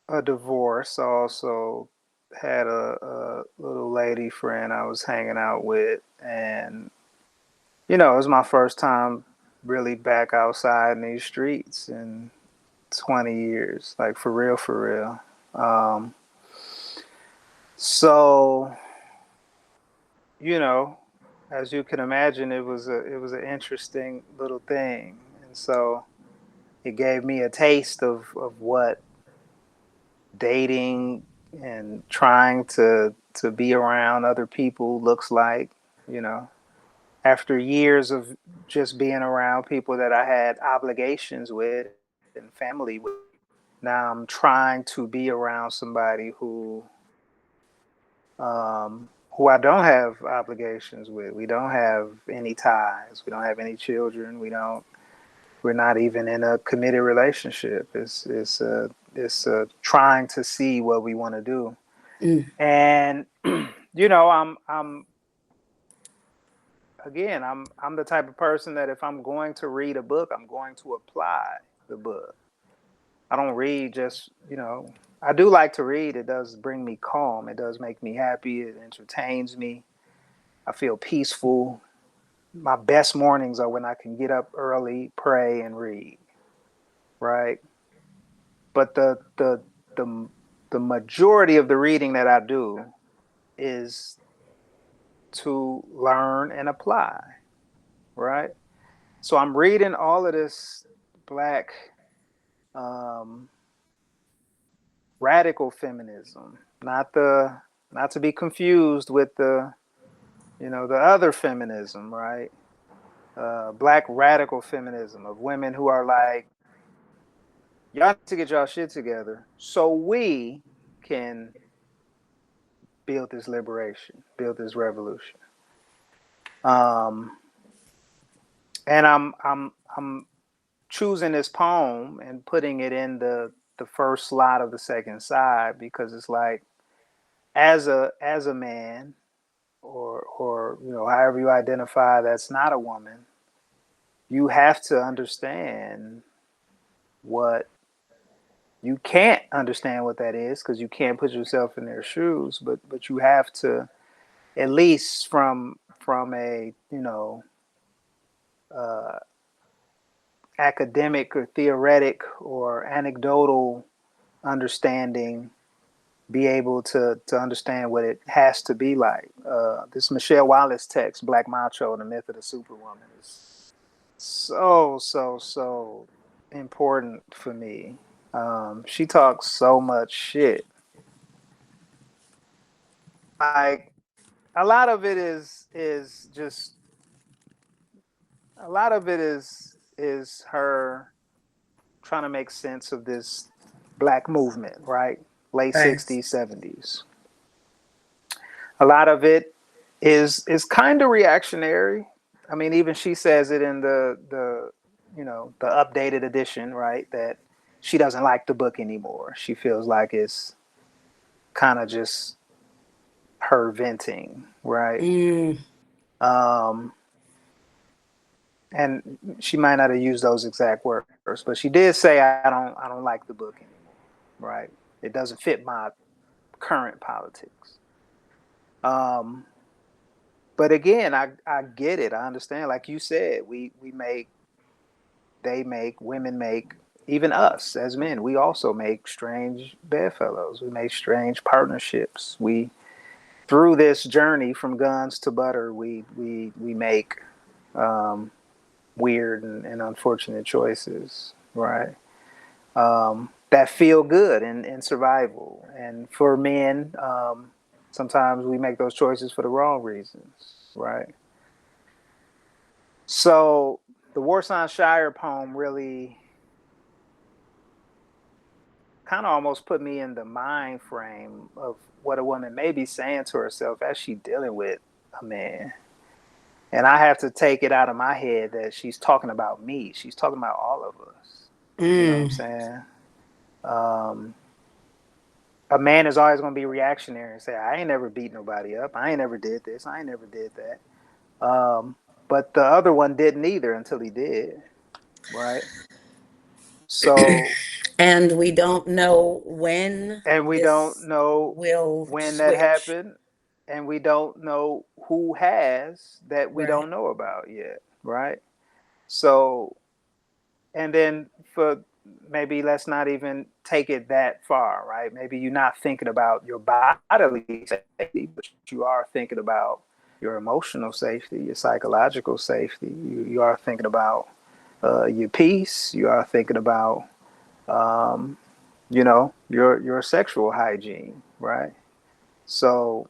a divorce, I also had a little lady friend I was hanging out with, and it was my first time really back outside in these streets in 20 years, like for real, for real. So, you know, as you can imagine, it was an interesting little thing, and so it gave me a taste of what dating and trying to be around other people looks like. You know, after years of just being around people that I had obligations with and family with, now I'm trying to be around somebody who I don't have obligations with. We don't have any ties. We don't have any children. We're not even in a committed relationship. It's trying to see what we want to do. Mm. And I'm again, I'm the type of person that if I'm going to read a book, I'm going to apply the book. I don't read just, I do like to read. It does bring me calm. It does make me happy. It entertains me. I feel peaceful. My best mornings are when I can get up early, pray, and read. Right. But the the majority of the reading that I do is to learn and apply. Right. So I'm reading all of this black um, radical feminism, not to be confused with the other feminism, right? Black radical feminism of women who are like, y'all need to get y'all shit together so we can build this liberation, build this revolution. Um, and I'm choosing this poem and putting it in the first slot of the second side because it's like, as a man, or however you identify, that's not a woman, you have to understand what you can't understand what that is because you can't put yourself in their shoes, but you have to, at least from a, uh, academic or theoretic or anecdotal understanding, be able to understand what it has to be like. This Michelle Wallace text, Black Macho and the Myth of the Superwoman, is so important for me. She talks so much shit. Like, a lot of it is just, a lot of it is her trying to make sense of this black movement, right? Late Right. 60s, 70s. A lot of it is kind of reactionary. I mean, even she says it in the updated edition, right? That she doesn't like the book anymore. She feels like it's kind of just her venting, right? Mm. Um, and she might not have used those exact words, but she did say, I don't like the book anymore, right? It doesn't fit my current politics. Um, but again, I get it. I understand. Like you said, we make, they make, women make, even us as men, we also make strange bedfellows. We make strange partnerships. We, through this journey from guns to butter, we make um, weird and unfortunate choices, right? That feel good in survival. And for men, sometimes we make those choices for the wrong reasons, right? So the Warsan Shire poem really kind of almost put me in the mind frame of what a woman may be saying to herself as she dealing with a man. And I have to take it out of my head that she's talking about me. She's talking about all of us. You know what I'm Mm. saying? Um, a man is always going to be reactionary and say, I ain't never beat nobody up. I ain't never did this. I ain't never did that. But the other one didn't either until he did, right? So, And we don't know when and we don't this know will when that switch. happened, and we don't know who has that we Right. don't know about yet, right? So, and then for, maybe let's not even take it that far, right? Maybe you're not thinking about your bodily safety, but you are thinking about your emotional safety, your psychological safety. You are thinking about your peace. You are thinking about um, your sexual hygiene, right? So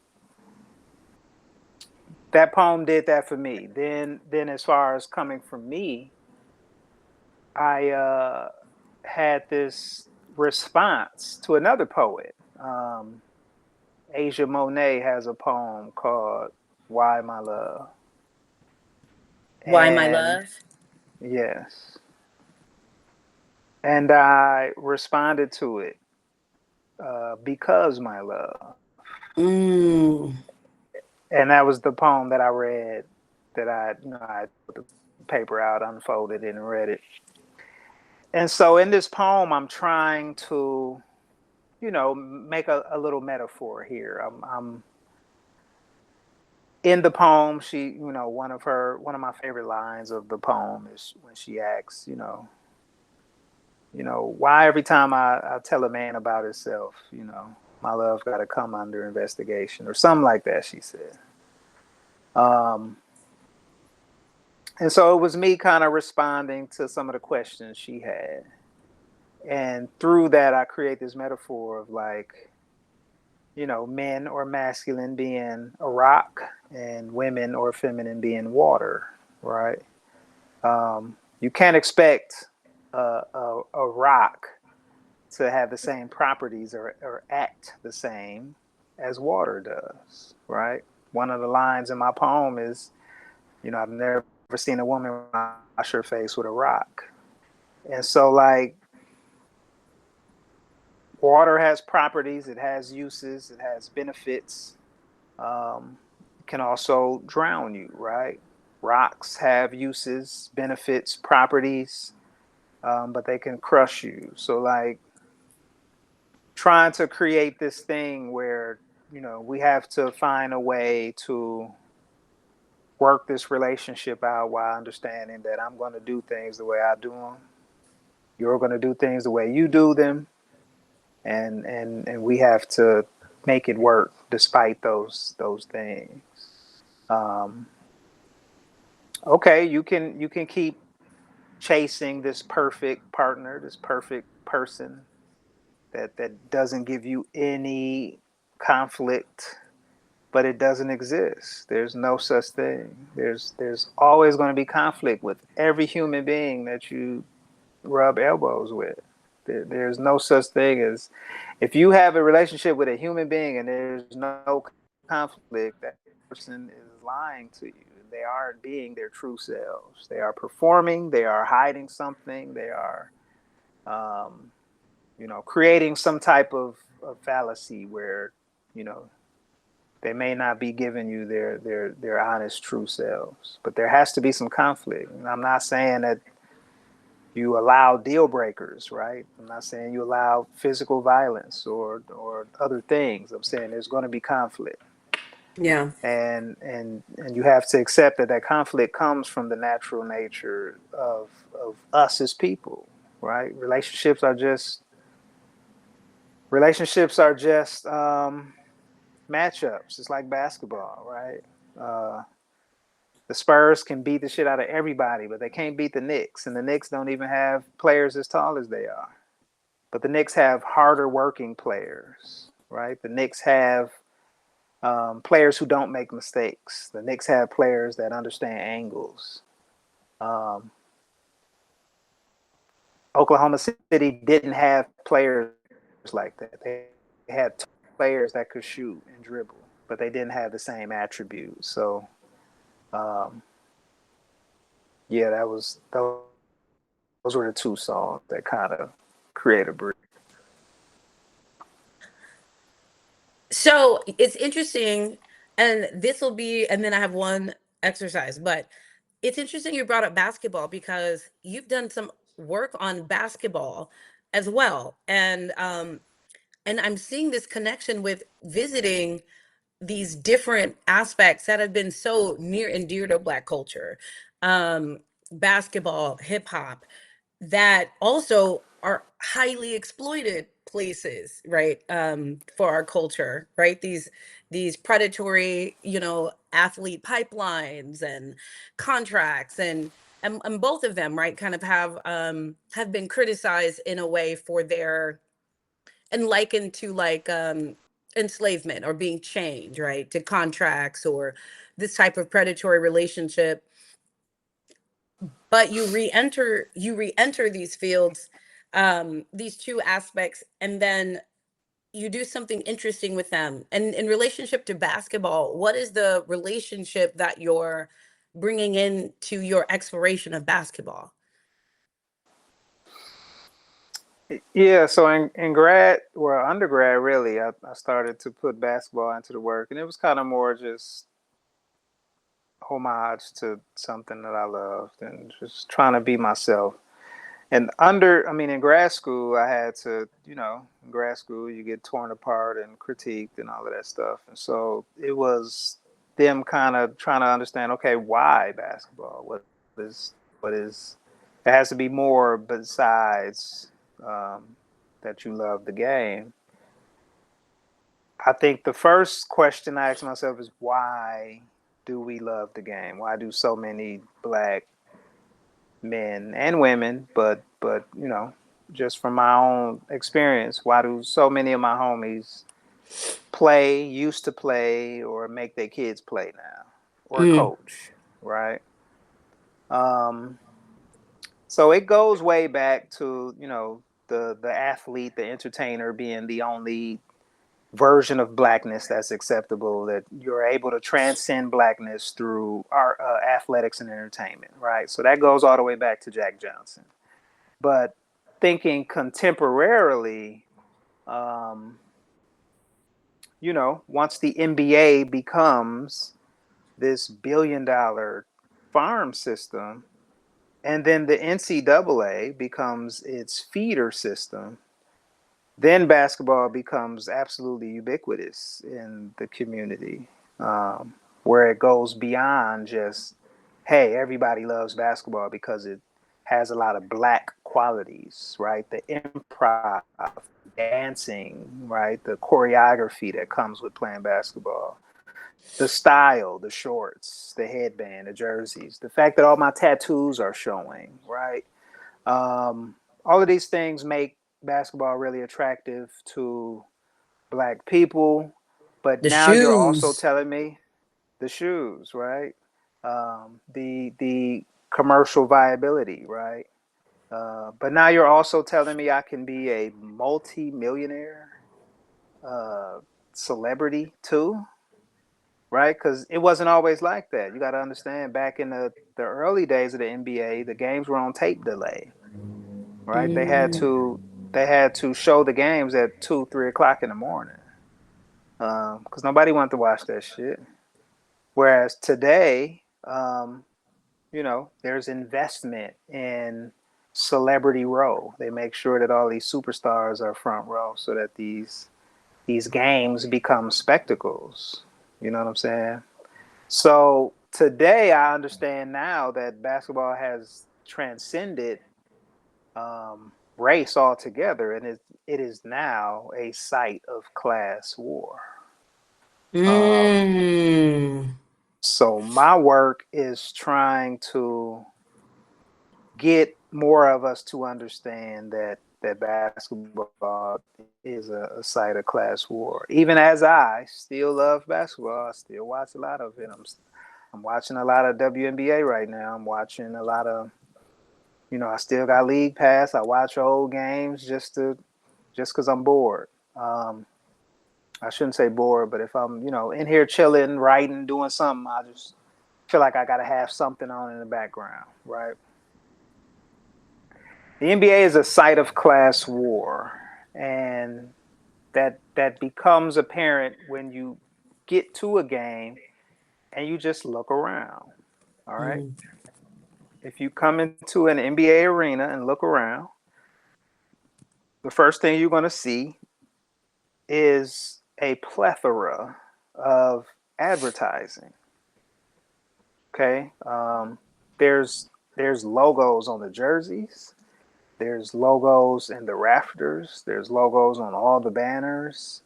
that poem did that for me. Then as far as coming from me, I had this response to another poet. Um, Asia Monet has a poem called "Why My Love," Why, my and love? yes, and I responded to it, because my love, Mm. and that was the poem that I read. That I put the paper out, unfolded it, and read it. And so in this poem, I'm trying to, make a little metaphor here. I'm in the poem. She, one of my favorite lines of the poem is when she asks, why every time I tell a man about himself, my love got to come under investigation or something like that. She said, um, and so it was me kind of responding to some of the questions she had, and through that, I create this metaphor of like, men or masculine being a rock and women or feminine being water, right? You can't expect a rock to have the same properties or act the same as water does, right? One of the lines in my poem is, I've never seen a woman wash her face with a rock. And so, like, water has properties, it has uses, it has benefits. It can also drown you, right? Rocks have uses, benefits, properties, but they can crush you. So, like, trying to create this thing where, we have to find a way to work this relationship out while understanding that I'm going to do things the way I do them. You're going to do things the way you do them, and we have to make it work despite those things. Um, okay, you can keep chasing this perfect partner, this perfect person that doesn't give you any conflict, but it doesn't exist. There's no such thing. There's always going to be conflict with every human being that you rub elbows with. There's no such thing as, if you have a relationship with a human being and there's no conflict, that person is lying to you. They aren't being their true selves. They are performing. They are hiding something. They are, um, creating some type of fallacy where, you know, they may not be giving you their honest, true selves. But there has to be some conflict. And I'm not saying that you allow deal breakers, right? I'm not saying you allow physical violence or other things. I'm saying there's going to be conflict, Yeah. and you have to accept that that conflict comes from the natural nature of us as people, right? Relationships are just matchups. It's like basketball, right? Uh, the Spurs can beat the shit out of everybody, but they can't beat the Knicks, and the Knicks don't even have players as tall as they are. But the Knicks have harder working players, right? The Knicks have players who don't make mistakes. The Knicks have players that understand angles. Um, Oklahoma City didn't have players like that. They had players that could shoot and dribble, but they didn't have the same attributes. So, um, yeah, those were the two songs that kind of create a bridge. So it's interesting, and this will be, and then I have one exercise, but it's interesting you brought up basketball because you've done some work on basketball as well. And I'm seeing this connection with visiting these different aspects that have been so near and dear to Black culture, um, basketball, hip hop, that also are highly exploited places, right? For our culture, right? These predatory, athlete pipelines and contracts, and both of them, right, kind of have been criticized in a way for their, and likened to like enslavement or being chained, right, to contracts or this type of predatory relationship. But you re-enter these fields, these two aspects, and then you do something interesting with them. And in relationship to basketball, what is the relationship that you're bringing in to your exploration of basketball? Yeah, so in grad, well, undergrad, really, I started to put basketball into the work, and it was kind of more just homage to something that I loved and just trying to be myself. And in grad school, I had to, in grad school, you get torn apart and critiqued and all of that stuff. And so it was them kind of trying to understand, okay, why basketball? It has to be more besides that you love the game. I think the first question I ask myself is, why do we love the game? Why do so many Black men and women, but just from my own experience, why do so many of my homies used to play, or make their kids play now, or Mm. coach, right? Um, so it goes way back to, the athlete, the entertainer being the only version of Blackness that's acceptable, that you're able to transcend Blackness through our athletics and entertainment, right? So that goes all the way back to Jack Johnson. But thinking contemporarily, um, once the NBA becomes this $1 billion farm system, and then the NCAA becomes its feeder system, Then basketball becomes absolutely ubiquitous in the community, where it goes beyond just, hey, everybody loves basketball because it has a lot of black qualities, right? The improv, dancing, right? The choreography that comes with playing basketball, the style, the shorts, the headband, the jerseys, the fact that all my tattoos are showing, right? All of these things make basketball really attractive to black people. But The now you're also shoes. telling me the shoes, right? The commercial viability, right? But now you're also telling me I can be a multi-millionaire uh, celebrity too, right? Because it wasn't always like that. You got to understand, back in the early days of the NBA, the games were on tape delay, right? Mm. They had to show the games at 2, 3 o'clock in the morning, because nobody wanted to watch that shit. Whereas today, there's investment in celebrity row. They make sure that all these superstars are front row so that these games become spectacles. You know what I'm saying? So today, I understand now that basketball has transcended race altogether, and it is now a site of class war. Um, Mm. so my work is trying to get more of us to understand that basketball is a site of class war. Even as I still love basketball, I still watch a lot of it. I'm watching a lot of WNBA right now. I'm watching a lot of, I still got league pass. I watch old games just because I'm bored. Um, I shouldn't say bored, but if I'm, in here chilling, writing, doing something, I just feel like I got to have something on in the background, right? The NBA is a site of class war, and that becomes apparent when you get to a game and you just look around. All right. Mm. If you come into an NBA arena and look around, the first thing you're going to see is a plethora of advertising. Okay. There's logos on the jerseys. There's logos in the rafters. There's logos on all the banners.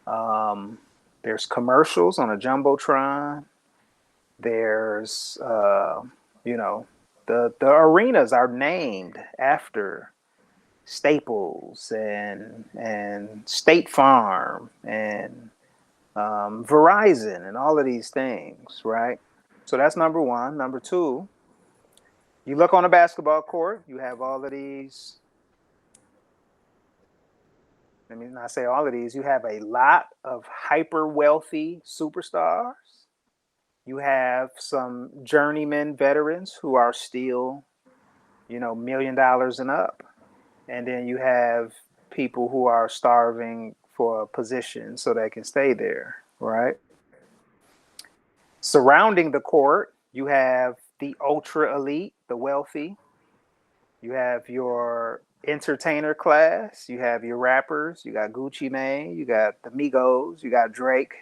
Um, there's commercials on a jumbotron. There's you know the arenas are named after Staples and State Farm and Verizon and all of these things, right? So that's number one. Number two, you look on a basketball court, you have all of these. Let me not say all of these. You have a lot of hyper wealthy superstars. You have some journeyman veterans who are still, $1 million and up. And then you have people who are starving for a position so they can stay there, right? Surrounding the court, you have the ultra elite, the wealthy. You have your entertainer class. You have your rappers. You got Gucci Mane. You got the Migos. You got Drake.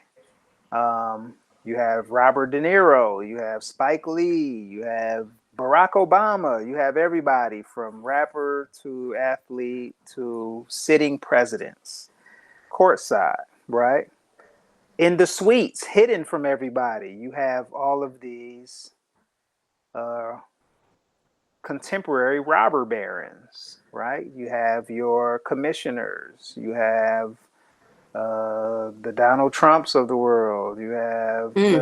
Um, you have Robert De Niro. You have Spike Lee. You have Barack Obama. You have everybody from rapper to athlete to sitting presidents courtside, right? In the suites, hidden from everybody, you have all of these uh, contemporary robber barons, right? You have your commissioners. You have the Donald Trumps of the world. You have Mm.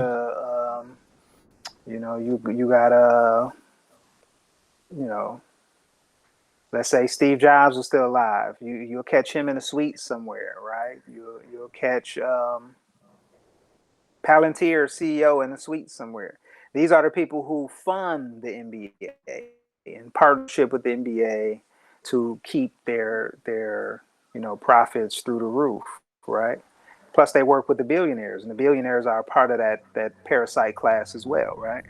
you got you know, let's say Steve Jobs was still alive. You'll catch him in a suite somewhere, right? You'll catch Palantir CEO in a suite somewhere. These are the people who fund the NBA in partnership with the NBA to keep their profits through the roof, right? Plus, they work with the billionaires, and the billionaires are a part of that parasite class as well, right?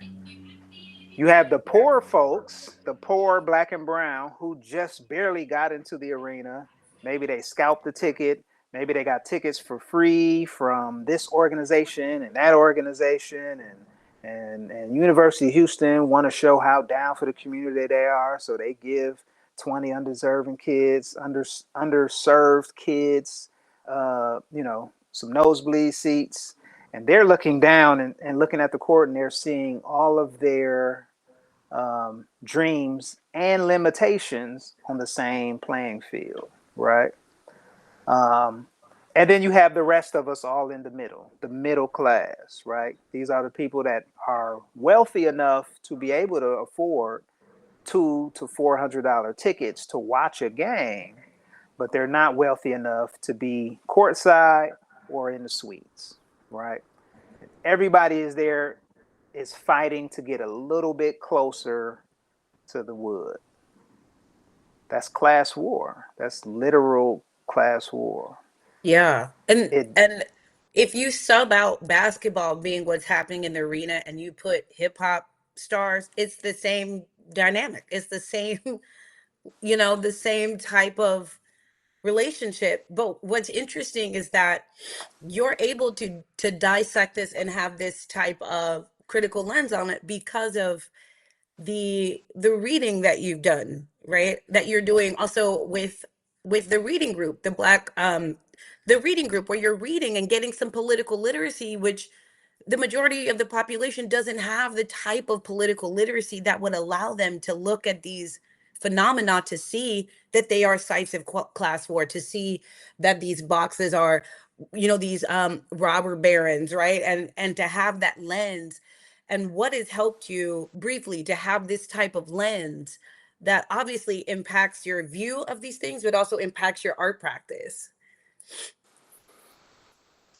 You have the poor folks, the poor black and brown, who just barely got into the arena Maybe they scalped the ticket. Maybe they got tickets for free from this organization and that organization, and University of Houston want to show how down for the community they are, so they give 20 undeserving kids, underserved kids, some nosebleed seats, and they're looking down and looking at the court, and they're seeing all of their dreams and limitations on the same playing field, right? Um, and then you have the rest of us all in the middle class, right? These are the people that are wealthy enough to be able to afford $200 to $400 tickets to watch a game, but they're not wealthy enough to be courtside or in the suites, right? Everybody is fighting to get a little bit closer to the wood. That's class war. That's literal class war. Yeah. It And if you sub out basketball being what's happening in the arena and you put hip hop stars, it's the same dynamic. It's the same, the same type of relationship. But what's interesting is that you're able to dissect this and have this type of critical lens on it because of the reading that you've done, right? That you're doing also with the reading group, the reading group where you're reading and getting some political literacy, which the majority of the population doesn't have the type of political literacy that would allow them to look at these phenomena to see that they are sites of class war, to see that these boxes are, these robber barons, right? And to have that lens. And what has helped you briefly to have this type of lens that obviously impacts your view of these things, but also impacts your art practice?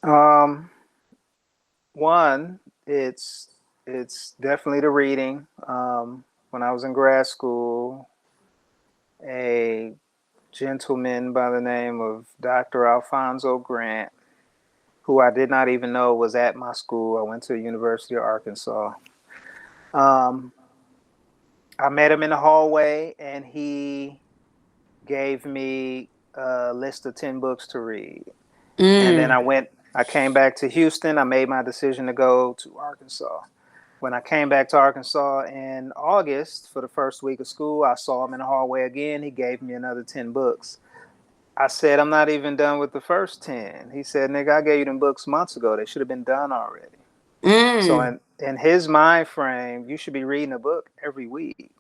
um one, it's definitely the reading. When I was in grad school, a gentleman by the name of Dr. Alfonso Grant, who I did not even know was at my school. I went to the University of Arkansas. Um, I met him in the hallway, and he gave me a list of 10 books to read. And then Mm, I came back to Houston. I made my decision to go to Arkansas. When I came back to Arkansas in August for the first week of school, I saw him in the hallway again. He gave me another 10 books. I said, I'm not even done with the first 10. He said, nigga, I gave you them books months ago. They should have been done already. So mm. in his mind frame, you should be reading a book every week.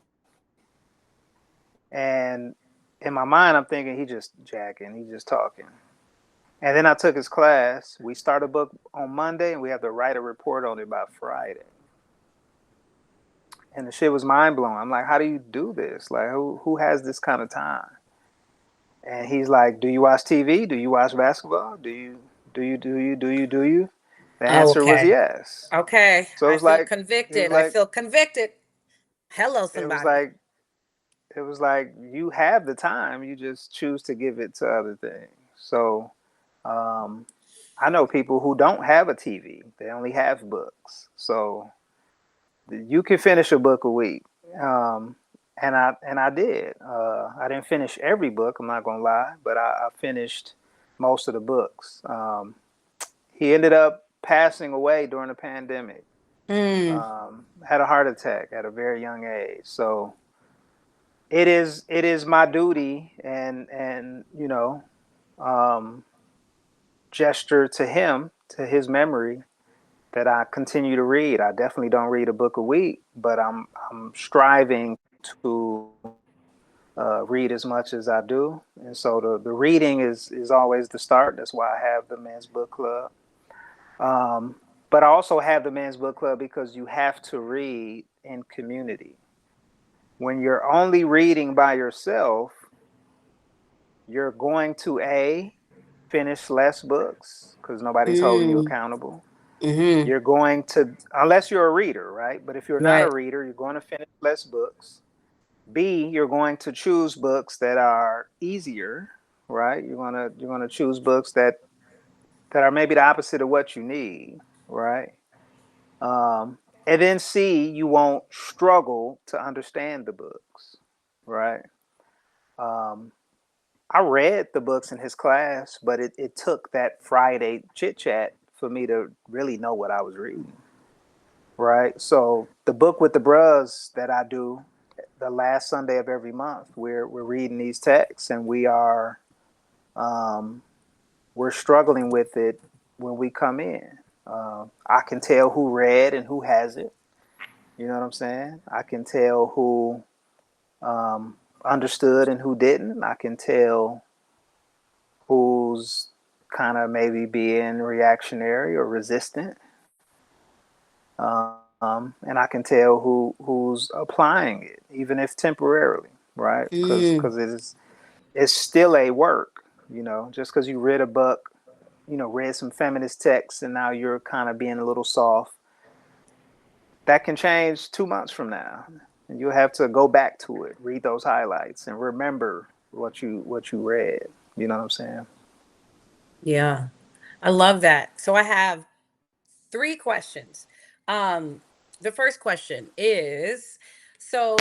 And in my mind, I'm thinking he just jacking, he just talking. And then I took his class. We start a book on Monday, and we have to write a report on it by Friday. And the shit was mind blowing. I'm like, how do you do this? Like, who has this kind of time? And he's like, do you watch TV? Do you watch basketball? Do you? The Oh, answer was okay. yes. Okay. So I feel it was convicted. I like, feel convicted. Hello, it was somebody. like, it was like you have the time, you just choose to give it to other things. So, um, I know people who don't have a TV; they only have books. So you can finish a book a week, um, and I did. I didn't finish every book. I'm not gonna lie, but I finished most of the books. He ended up passing away during the pandemic. Mm, Had a heart attack at a very young age. So it is my duty and um, gesture to him, to his memory, that I continue to read. I definitely don't read a book a week, but I'm striving to read as much as I do. And so the reading is always the start. That's why I have the men's book club. Um, but I also have the men's book club because you have to read in community. When you're only reading by yourself, you're going to finish less books because nobody's holding you mm, accountable. mm-hmm. You're going to, unless you're a reader, right? But if you're not a Right. reader, you're going to finish less books. B, you're going to choose books that are easier, right? You're gonna choose books that are maybe the opposite of what you need, right? And then C, you won't struggle to understand the books, right? Um, I read the books in his class, but it took that Friday chit chat for me to really know what I was reading. Right. So the book with the bros that I do, the last Sunday of every month, we're reading these texts, and um, we're struggling with it when we come in. I can tell who read and who hasn't. You know what I'm saying? I can tell who understood and who didn't. I can tell who's kind of maybe being reactionary or resistant, and I can tell who's applying it, even if temporarily, right? Because Mm, it's still a work, just because you read a book, read some feminist texts, and now you're kind of being a little soft. That can change 2 months from now, and you'll have to go back to it, read those highlights, and remember what you read. You know what I'm saying? yeah. I love that. So I have three questions. Um, the first question is, so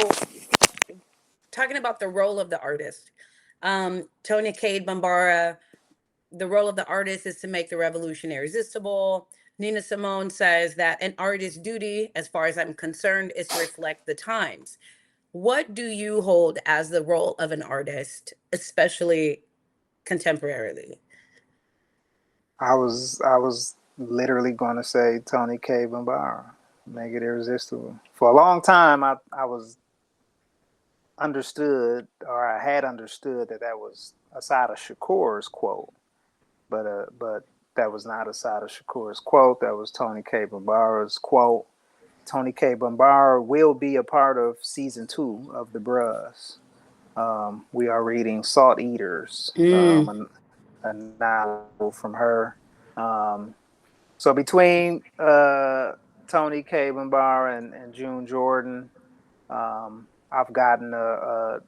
talking about the role of the artist. Tony Cade Bambara, the role of the artist is to make the revolution irresistible. Nina Simone says that an artist's duty, as far as I'm concerned, is to reflect the times. What do you hold as the role of an artist, especially contemporarily? I was literally going to say Tony K. Bambara, make it irresistible. For a long time, I was understood, or I had understood that was Asada Shakur's quote, but that was not Asada Shakur's quote. That was Tony K. Bambara's quote. Tony K. Bambara will be a part of season 2 of The Bros. We are reading Salt Eaters, Mm, a novel from her. Um, so between Tony K. Bambara and June Jordan, I've gotten a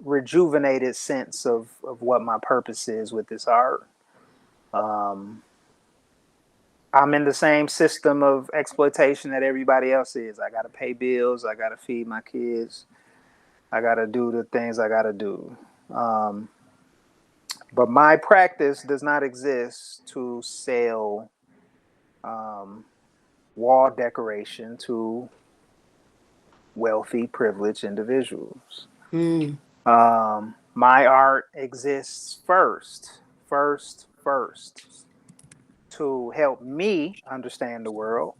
rejuvenated sense of what my purpose is with this art. Um, I'm in the same system of exploitation that everybody else is. I got to pay bills. I got to feed my kids. I got to do the things I got to do. Um, but my practice does not exist to sell um, wall decoration to wealthy, privileged individuals. mm, My art exists first, to help me understand the world,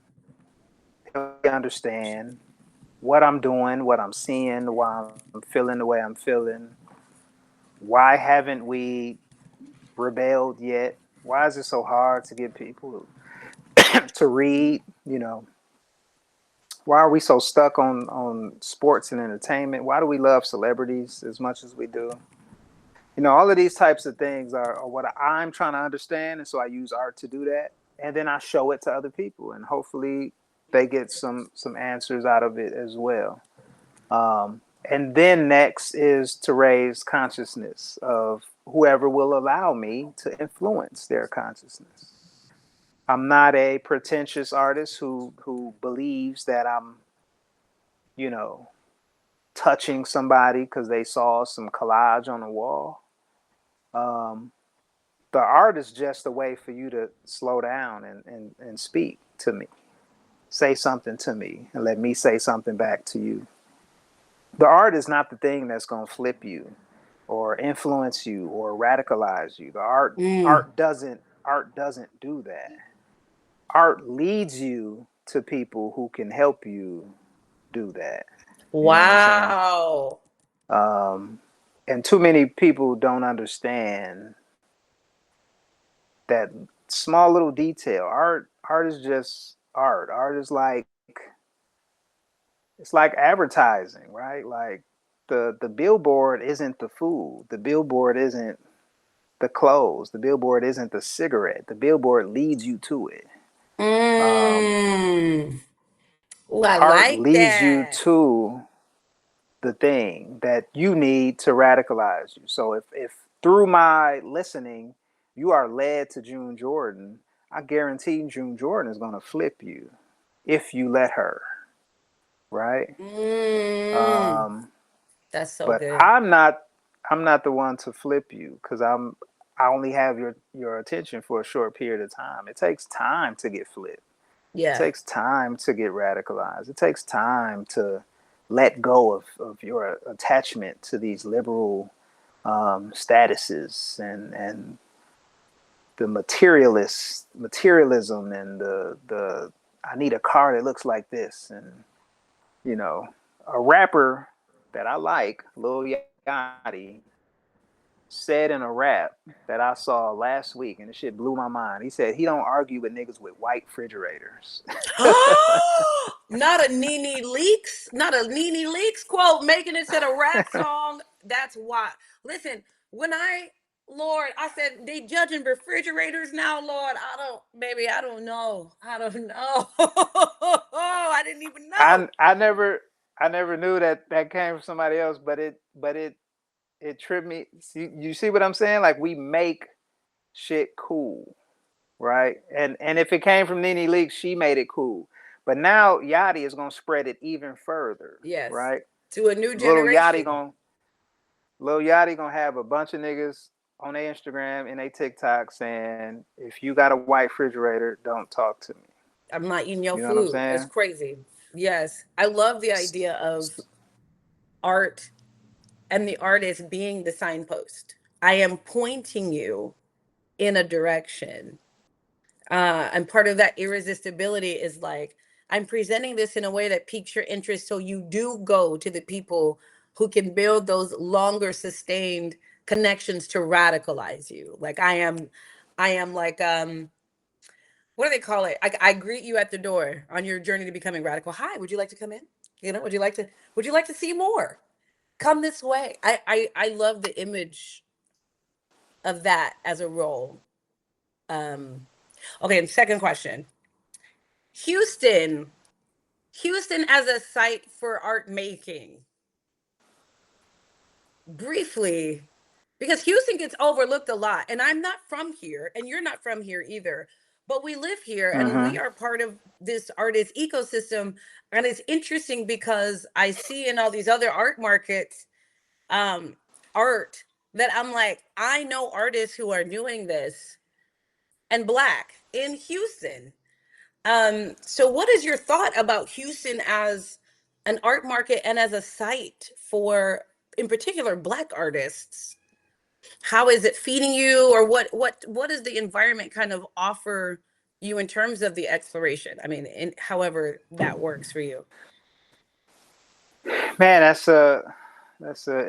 help me understand what I'm doing, what I'm seeing, why I'm feeling the way I'm feeling. Why haven't we rebelled yet? Why is it so hard to get people to read? Why are we so stuck on sports and entertainment? Why do we love celebrities as much as we do? All of these types of things are what I'm trying to understand, and so I use art to do that, and then I show it to other people, and hopefully they get some answers out of it as well. And then next is to raise consciousness of whoever will allow me to influence their consciousness. I'm not a pretentious artist who believes that I'm, you know, touching somebody because they saw some collage on the wall. Um, the art is just a way for you to slow down and speak to me, say something to me, and let me say something back to you. The art is not the thing that's going to flip you or influence you or radicalize you. The art mm. art doesn't do that. Art leads you to people who can help you do that. You know what I'm saying? Wow. Um, and too many people don't understand that small little detail. Art is just art. Art is like it's like advertising, right? Like the billboard isn't the food. The billboard isn't the clothes. The billboard isn't the cigarette. The billboard leads you to it. Um, Mm. Ooh, I art like leads you that. to the thing that you need to radicalize you. So if through my listening you are led to June Jordan, I guarantee June Jordan is going to flip you if you let her, right? Mm. Um, That's so but good. I'm not the one to flip you because I only have your attention for a short period of time. It takes time to get flipped. It Yeah. takes time to get radicalized. It takes time to let go of your attachment to these liberal statuses and the materialism and the I need a car that looks like this, and you know, a rapper that I like, Lil Yachty, said in a rap that I saw last week, and the shit blew my mind. He said he don't argue with niggas with white refrigerators. Not a Nene Leaks, not a Nene Leaks quote making it to the rap song. That's why. Listen, when I, Lord, I said they judging refrigerators now, Lord. I don't, baby, I don't know. I don't know. I didn't even know. I never knew that that came from somebody else, it tripped me. You see what I'm saying? Like we make shit cool, right? And if it came from Nene Leakes, she made it cool. But now Yachty is gonna spread it even further, Yes, right? to a new Little Yachty generation. gonna Lil Yachty gonna have a bunch of niggas on their Instagram and they TikTok saying, if you got a white refrigerator, don't talk to me. I'm not eating your You know what I'm food. It's saying? crazy. Yes, I love the idea of art and the artist being the signpost. I am pointing you in a direction. And part of that irresistibility is like, I'm presenting this in a way that piques your interest. So you do go to the people who can build those longer sustained connections to radicalize you. Like I am like, what do they call it? I greet you at the door on your journey to becoming radical. Hi, would you like to come in? You know, would you like to see more? Come this way. I love the image of that as a role. Um, okay, and second question. Houston. Houston as a site for art making. Briefly, because Houston gets overlooked a lot, and I'm not from here, and you're not from here either. But we live here and we Mm-hmm. are part of this artist ecosystem. And it's interesting because I see in all these other art markets um art that I'm like, I know artists who are doing this and black in Houston. So what is your thought about Houston as an art market and as a site for, in particular, black artists? How is it feeding you, or what does the environment kind of offer you in terms of the exploration? I mean, in however that works for you. Man, that's a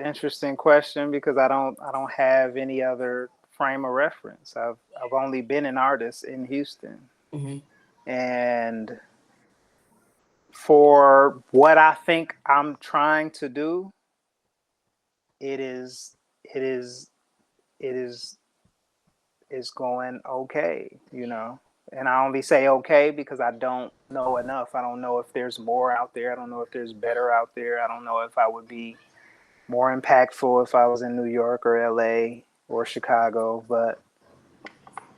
interesting question because I don't have any other frame of reference. I've only been an artist in Houston, Hmm. and for what I think I'm trying to do, it is it is it is it's going okay, you know. And I only say okay because I don't know enough. I don't know if there's more out there. I don't know if there's better out there. I don't know if I would be more impactful if I was in New York or LA or Chicago. But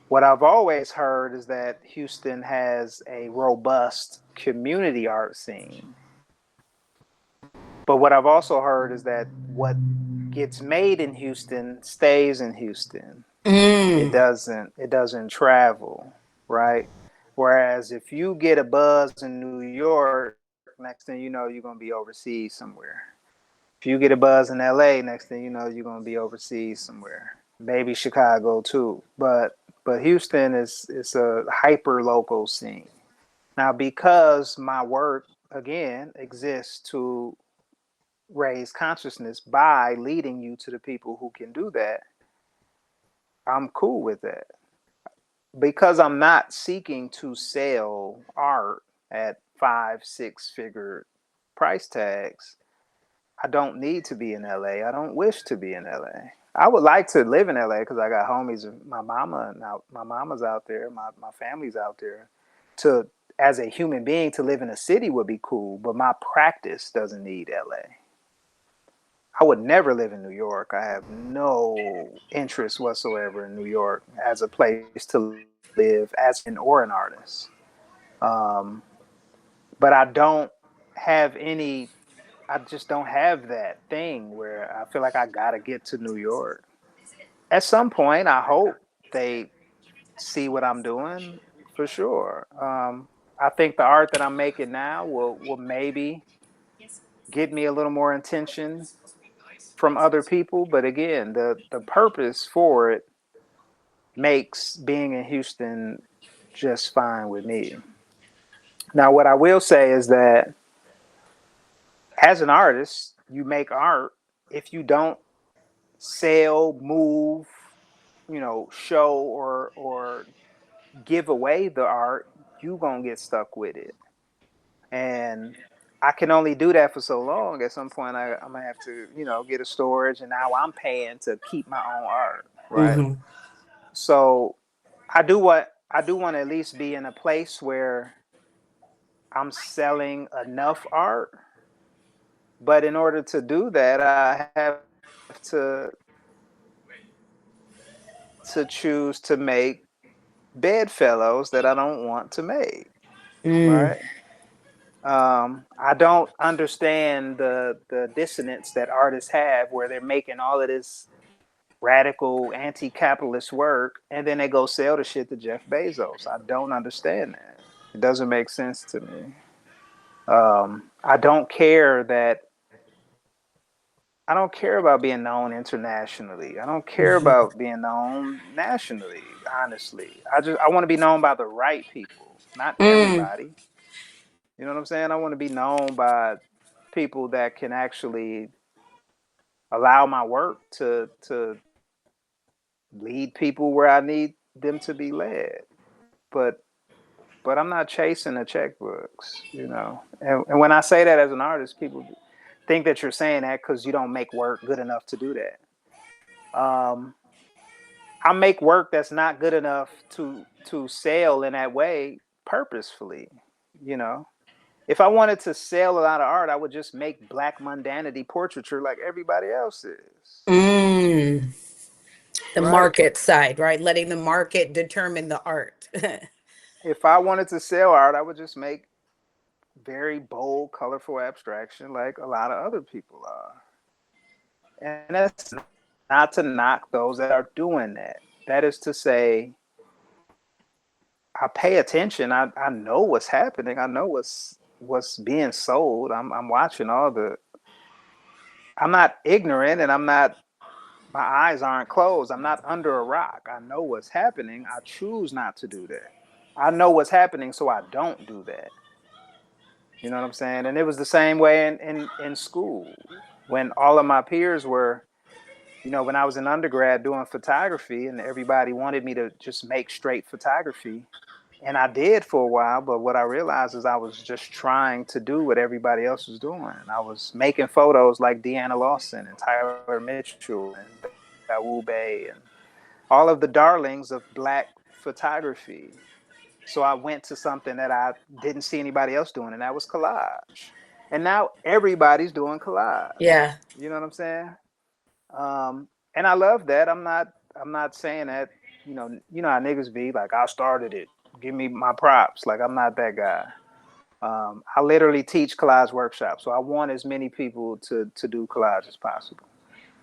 what I've always heard is that Houston has a robust community art scene. But what I've also heard is that what gets made in Houston stays in Houston. Mm. It doesn't travel, right? Whereas if you get a buzz in New York, next thing you know, you're gonna be overseas somewhere. If you get a buzz in LA, next thing you know, you're gonna be overseas somewhere. Maybe Chicago too. But Houston is a hyper local scene. Now because my work again exists to raise consciousness by leading you to the people who can do that, I'm cool with that. Because I'm not seeking to sell art at 5, 6 figure price tags, I don't need to be in LA. I don't wish to be in LA. I would like to live in LA because I got homies. My mama's out there. My family's out there. To as a human being to live in a city would be cool, but my practice doesn't need LA. I would never live in New York. I have no interest whatsoever in New York as a place to live as a musician or an artist. Um, but I don't have any. I just don't have that thing where I feel like I gotta get to New York. At some point, I hope they see what I'm doing for sure. I think the art that I'm making now will maybe get me a little more attention from other people. But again, the purpose for it makes being in Houston just fine with me. Now, what I will say is that as an artist, you make art. If you don't sell, move, show or give away the art, you gonna get stuck with it. And I can only do that for so long. At some point, I'm gonna have to, get a storage, and now I'm paying to keep my own art, right? Mm-hmm. So I do want to at least be in a place where I'm selling enough art. But in order to do that, I have to choose to make bedfellows that I don't want to make, Mm. right? I don't understand the dissonance that artists have where they're making all of this radical anti-capitalist work and then they go sell the shit to Jeff Bezos. I don't understand that. It doesn't make sense to me. I don't care that I don't care about being known internationally. I don't care about being known nationally, honestly. I want to be known by the right people, not Mm. everybody. You know what I'm saying? I want to be known by people that can actually allow my work to lead people where I need them to be led. But I'm not chasing the checkbooks, And when I say that as an artist, people think that you're saying that because you don't make work good enough to do that. I make work that's not good enough to sell in that way purposefully, you know. If I wanted to sell a lot of art, I would just make black mundanity portraiture like everybody else is, Mm. The right? market side, right? Letting the market determine the art. If I wanted to sell art, I would just make very bold, colorful abstraction like a lot of other people are. And that's not to knock those that are doing that. That is to say, I pay attention. I know what's happening. I know what's being sold. I'm watching all the. I'm not ignorant, and I'm not. My eyes aren't closed. I'm not under a rock. I know what's happening. I choose not to do that. I know what's happening, so I don't do that. You know what I'm saying? And it was the same way in school when all of my peers were, when I was in undergrad doing photography, and everybody wanted me to just make straight photography. And I did for a while, but what I realized is I was just trying to do what everybody else was doing. I was making photos like Deanna Lawson and Tyler Mitchell and Dawoud Bey and all of the darlings of black photography. So I went to something that I didn't see anybody else doing, and that was collage. And now everybody's doing collage. Yeah. You know what I'm saying? And I love that. I'm not saying that, how niggas be like, I started it. Give me my props. Like I'm not that guy. I literally teach collage workshops, so I want as many people to do collage as possible.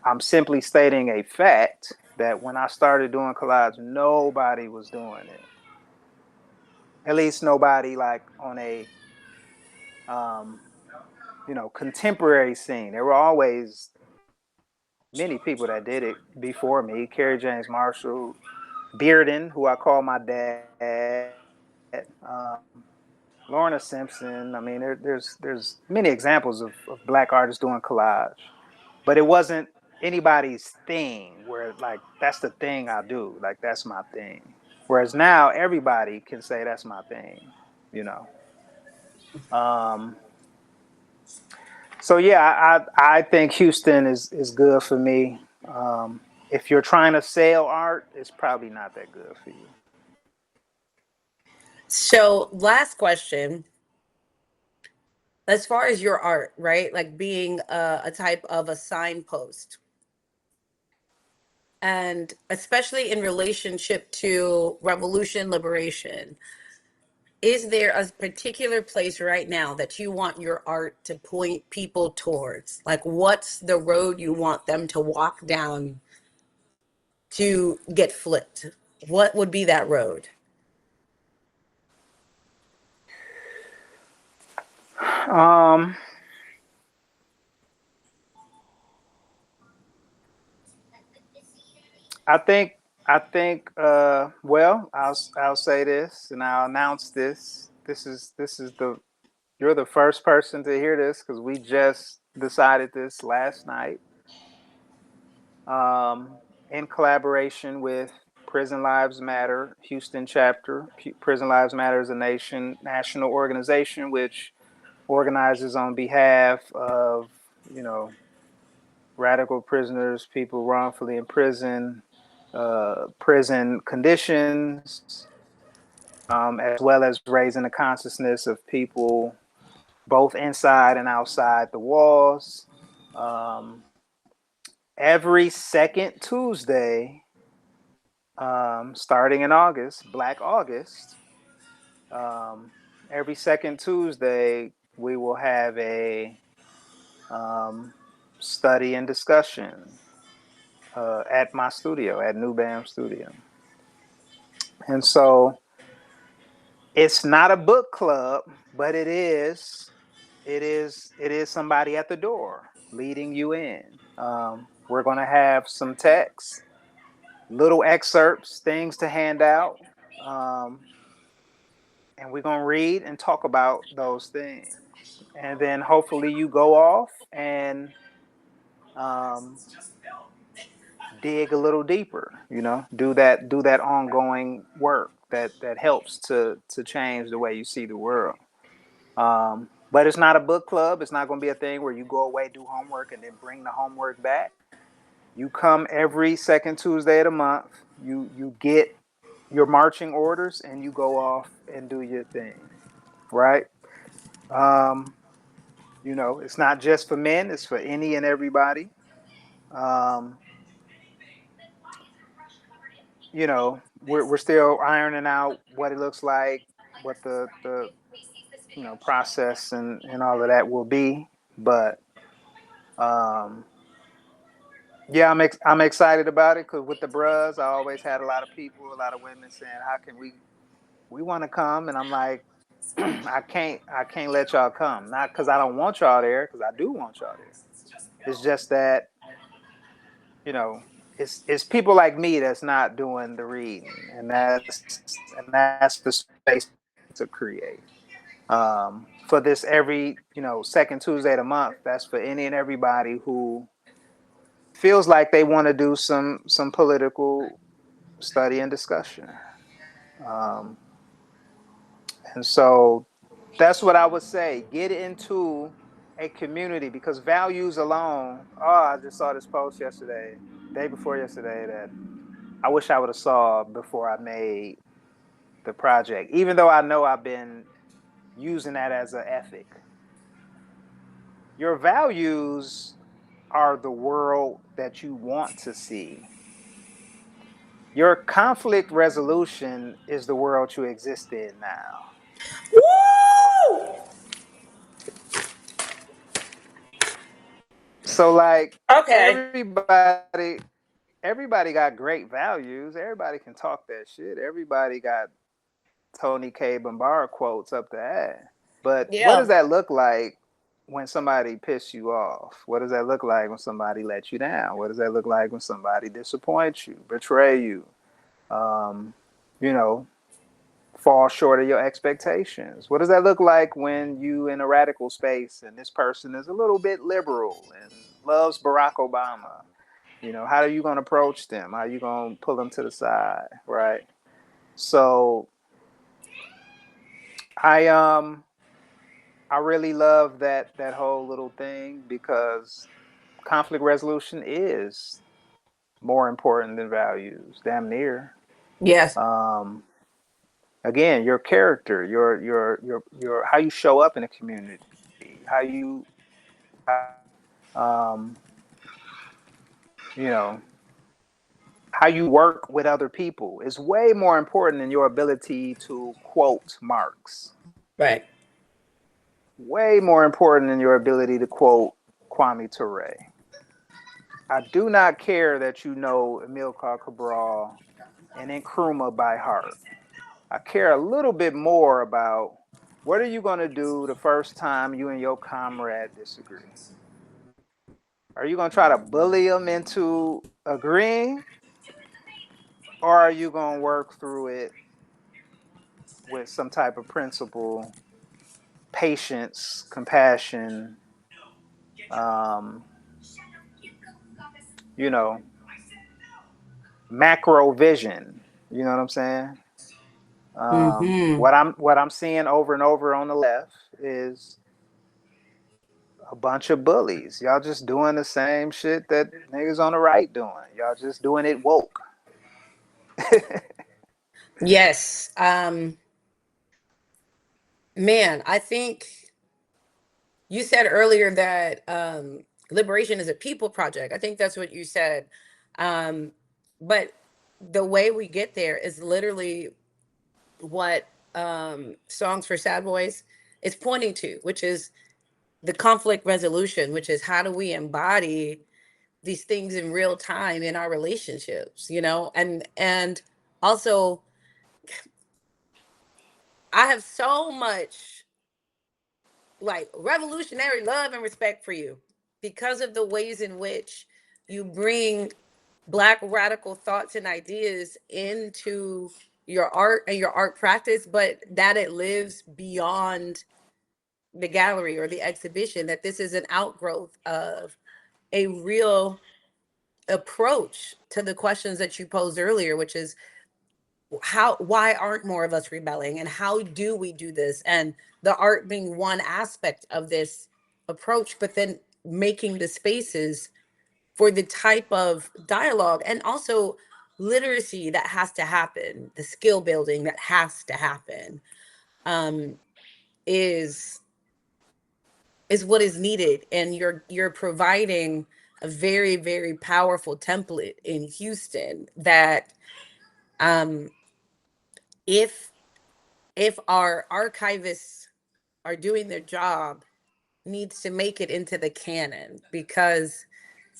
I'm simply stating a fact that when I started doing collage, nobody was doing it. At least nobody like on a um, contemporary scene. There were always many people that did it before me. Kerry James Marshall, Bearden, who I call my dad, Lorna Simpson. I mean, there's many examples of black artists doing collage, but it wasn't anybody's thing where like that's the thing I do, like that's my thing. Whereas now everybody can say that's my thing, you know. Um, so yeah, I think Houston is good for me. If you're trying to sell art, it's probably not that good for you. So, last question. As far as your art, right? Like being a type of a signpost, and especially in relationship to revolution, liberation, Is there a particular place right now that you want your art to point people towards? Like, what's the road you want them to walk down to get flipped? What would be that road? Um, I think well, I'll say this and I'll announce this. This is the you're the first person to hear this because we just decided this last night. In collaboration with Prison Lives Matter Houston chapter. Prison Lives Matter is a national organization which organizes on behalf of, you know, radical prisoners, people wrongfully in prison, prison conditions, as well as raising the consciousness of people both inside and outside the walls. Um, every second Tuesday, starting in August, Black August, um, every second Tuesday, we will have a um, study and discussion at my studio, at New Bam Studio. And so it's not a book club, but it is somebody at the door leading you in. We're going to have some text, little excerpts, things to hand out, um, and we're going to read and talk about those things. And then hopefully you go off and um, dig a little deeper. Do that ongoing work that helps to change the way you see the world. But it's not a book club. It's not going to be a thing where you go away, do homework, and then bring the homework back. You come every second Tuesday of the month. You get your marching orders, and you go off and do your thing, right? Um, it's not just for men. It's for any and everybody. Um, we're still ironing out what it looks like, what the process and all of that will be. But um, yeah, I'm excited about it because with the bros, I always had a lot of people, a lot of women saying, "How can we want to come?" And I'm like, I can't let y'all come. Not because I don't want y'all there, because I do want y'all there. It's just that you know it's people like me that's not doing the reading, and that's the space to create. For this every second Tuesday of the month. That's for any and everybody who feels like they want to do some political study and discussion. Um, and so that's what I would say. Get into a community because values alone. Oh, I just saw this post yesterday, day before yesterday, that I wish I would have saw before I made the project. Even though I know I've been using that as an ethic. Your values are the world that you want to see. Your conflict resolution is the world you exist in now. Woo! So like Okay. everybody got great values. Everybody can talk that shit. Everybody got Tony K. Bombara quotes up the ass. But what Yeah. does that look like when somebody pisses you off? What does that look like when somebody lets you down? What does that look like when somebody disappoints you, betray you? Um, you know, fall short of your expectations? What does that look like when you in a radical space and this person is a little bit liberal and loves Barack Obama? How are you going to approach them? How are you going to pull them to the side, right? So I really love that whole little thing because conflict resolution is more important than values, damn near. Yes. Um, Again, your character, your how you show up in a community, um, you know, how you work with other people is way more important than your ability to quote Marx. Right. Way more important than your ability to quote Kwame Ture. I do not care that you know Amilcar Cabral and Nkrumah by heart. I care a little bit more about what are you going to do the first time you and your comrade disagree? Are you going to try to bully them into agreeing? Or are you going to work through it with some type of principle, patience, compassion, um, you know, macro vision? You know what I'm saying? Mm-hmm. What I'm seeing over and over on the left is a bunch of bullies. Y'all just doing the same shit that niggas on the right doing. Y'all just doing it woke. Yes. Man, I think you said earlier that liberation is a people project. I think that's what you said. Um, but the way we get there is literally what Songs for Sad Boys is pointing to, which is the conflict resolution, which is how do we embody these things in real time in our relationships, you know? And also I have so much like revolutionary love and respect for you because of the ways in which you bring Black radical thoughts and ideas into your art and your art practice, but that it lives beyond the gallery or the exhibition, that this is an outgrowth of a real approach to the questions that you posed earlier, which is why aren't more of us rebelling, and how do we do this, and the art being one aspect of this approach, but then making the spaces for the type of dialogue and also literacy that has to happen, the skill building that has to happen, um, is is what is needed, and you're providing a very very powerful template in Houston that um, if our archivists are doing their job, needs to make it into the canon. Because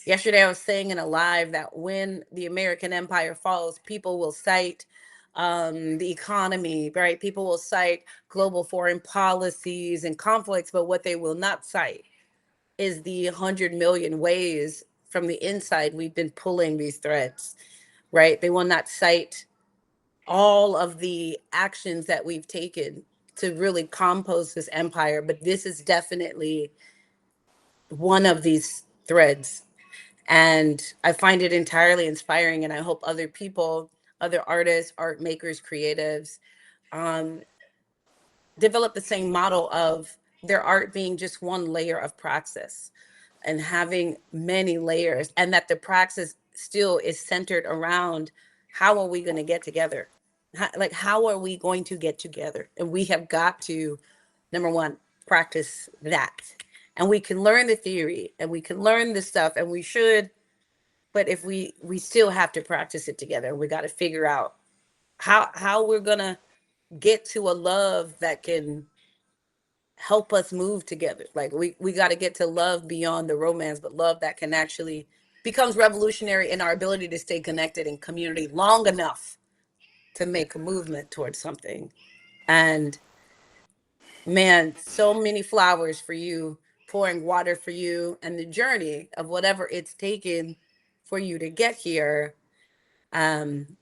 yesterday I was saying in a live that when the American empire falls, people will cite the economy, right? People will cite global foreign policies and conflicts, but what they will not cite is the 100 million ways from the inside we've been pulling these threads, right? They will not cite all of the actions that we've taken to really compose this empire, but this is definitely one of these threads. And I find it entirely inspiring, and I hope other people, other artists, art makers, creatives, um, develop the same model of their art being just one layer of praxis and having many layers, and that the praxis still is centered around how are we going to get together, how are we going to get together, and we have got to, number one, practice that. And we can learn the theory and we can learn the stuff, and we should, but if we still have to practice it together. We got to figure out how we're going to get to a love that can help us move together. Like we got to get to love beyond the romance, but love that can actually becomes revolutionary in our ability to stay connected in community long enough to make a movement towards something. And man, so many flowers for you, pouring water for you, and the journey of whatever it's taken for you to get here. Um,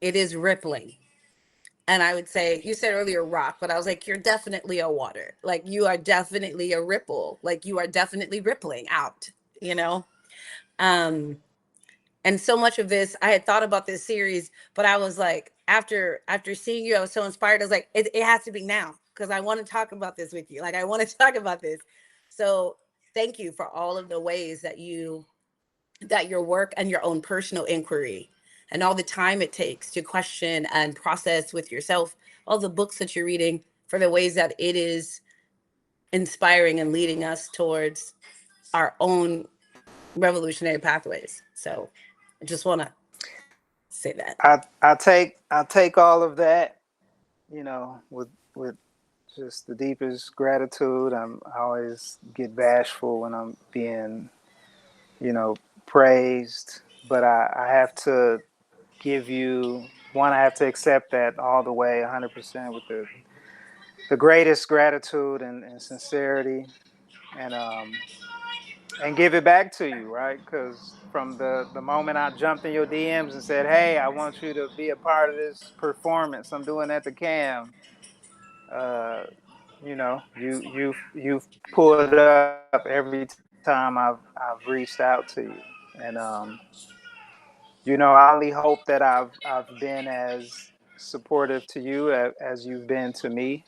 it is rippling. And I would say, you said earlier rock, but I was like, you're definitely a water. Like you are definitely a ripple. Like you are definitely rippling out, you know? Um, and so much of this, I had thought about this series, but I was like, after seeing you, I was so inspired. I was like, it has to be now because I want to talk about this with you. Like I want to talk about this. So thank you for all of the ways that your work and your own personal inquiry and all the time it takes to question and process with yourself, all the books that you're reading, for the ways that it is inspiring and leading us towards our own revolutionary pathways. So I just want to say that. I take all of that, with just the deepest gratitude. I always get bashful when I'm being, you know, praised, but I have to give you one. I have to accept that all the way, 100% with the greatest gratitude and sincerity, and give it back to you, right? Because from the moment I jumped in your DMs and said, "Hey, I want you to be a part of this performance I'm doing at the Cam," uh, you've pulled up every time I've reached out to you, and I only hope that I've been as supportive to you as you've been to me.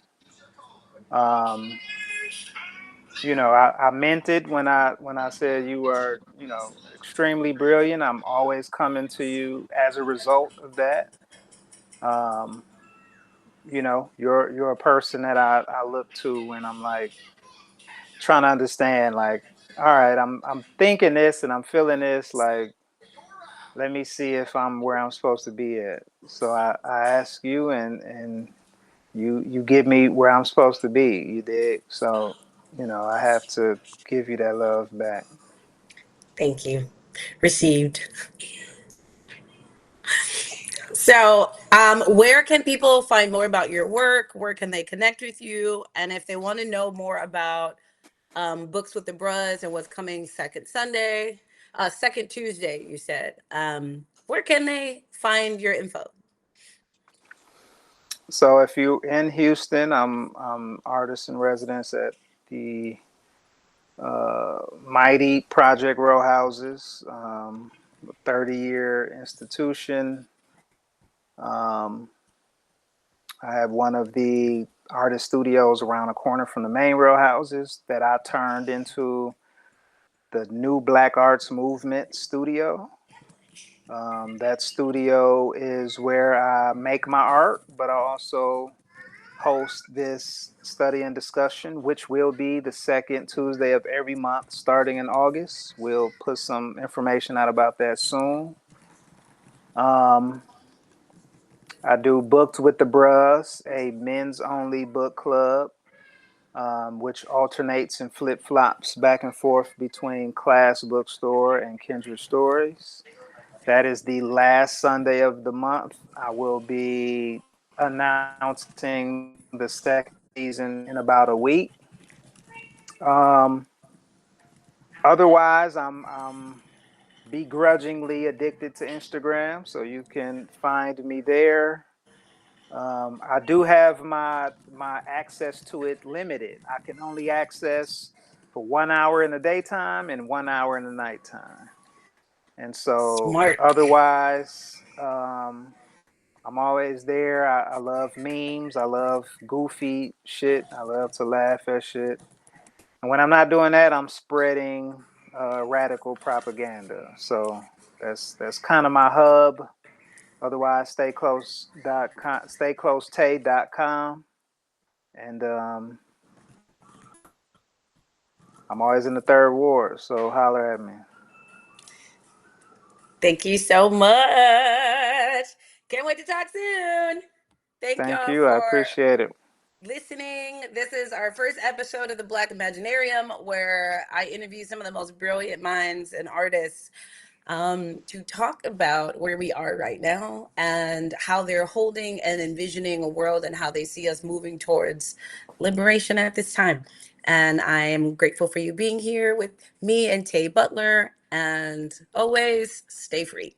Um, I meant it when I said you were, extremely brilliant. I'm always coming to you as a result of that. Um, you're a person that I look to when I'm like trying to understand, like, all right, I'm thinking this and I'm feeling this, like, let me see if I'm where I'm supposed to be at. So I ask you, and you get me where I'm supposed to be. You dig? So, I have to give you that love back. Thank you. Received. So, where can people find more about your work? Where can they connect with you? And if they want to know more about Books with the Bros and what's coming second Tuesday, you said, where can they find your info? So if you in Houston, I'm artist in residence at the mighty Project Row Houses, 30-year institution. Um, I have one of the artist studios around the corner from the main row houses that I turned into the new Black Arts Movement studio. That studio is where I make my art, but I also host this study and discussion, which will be the second Tuesday of every month starting in August. We'll put some information out about that soon. Um, I do Booked with the Bros, a men's only book club, which alternates and flip flops back and forth between Class Bookstore and Kindred Stories. That is the last Sunday of the month. I will be announcing the second season in about a week. Um, Otherwise, I'm begrudgingly addicted to Instagram, so you can find me there. I do have my access to it limited. I can only access for 1 hour in the daytime and 1 hour in the nighttime. And so, Smart. otherwise, I'm always there. I love memes. I love goofy shit. I love to laugh at shit. And when I'm not doing that, I'm spreading radical propaganda. So that's kind of my hub. Otherwise, stayclosetay.com. And I'm always in the third ward. So holler at me. Thank you so much. Can't wait to talk soon. Thank Thank y'all you. I for appreciate it. listening. This is our first episode of the Black Imaginarium, where I interview some of the most brilliant minds and artists to talk about where we are right now and how they're holding and envisioning a world and how they see us moving towards liberation at this time. And I am grateful for you being here with me and Tay Butler. And always stay free.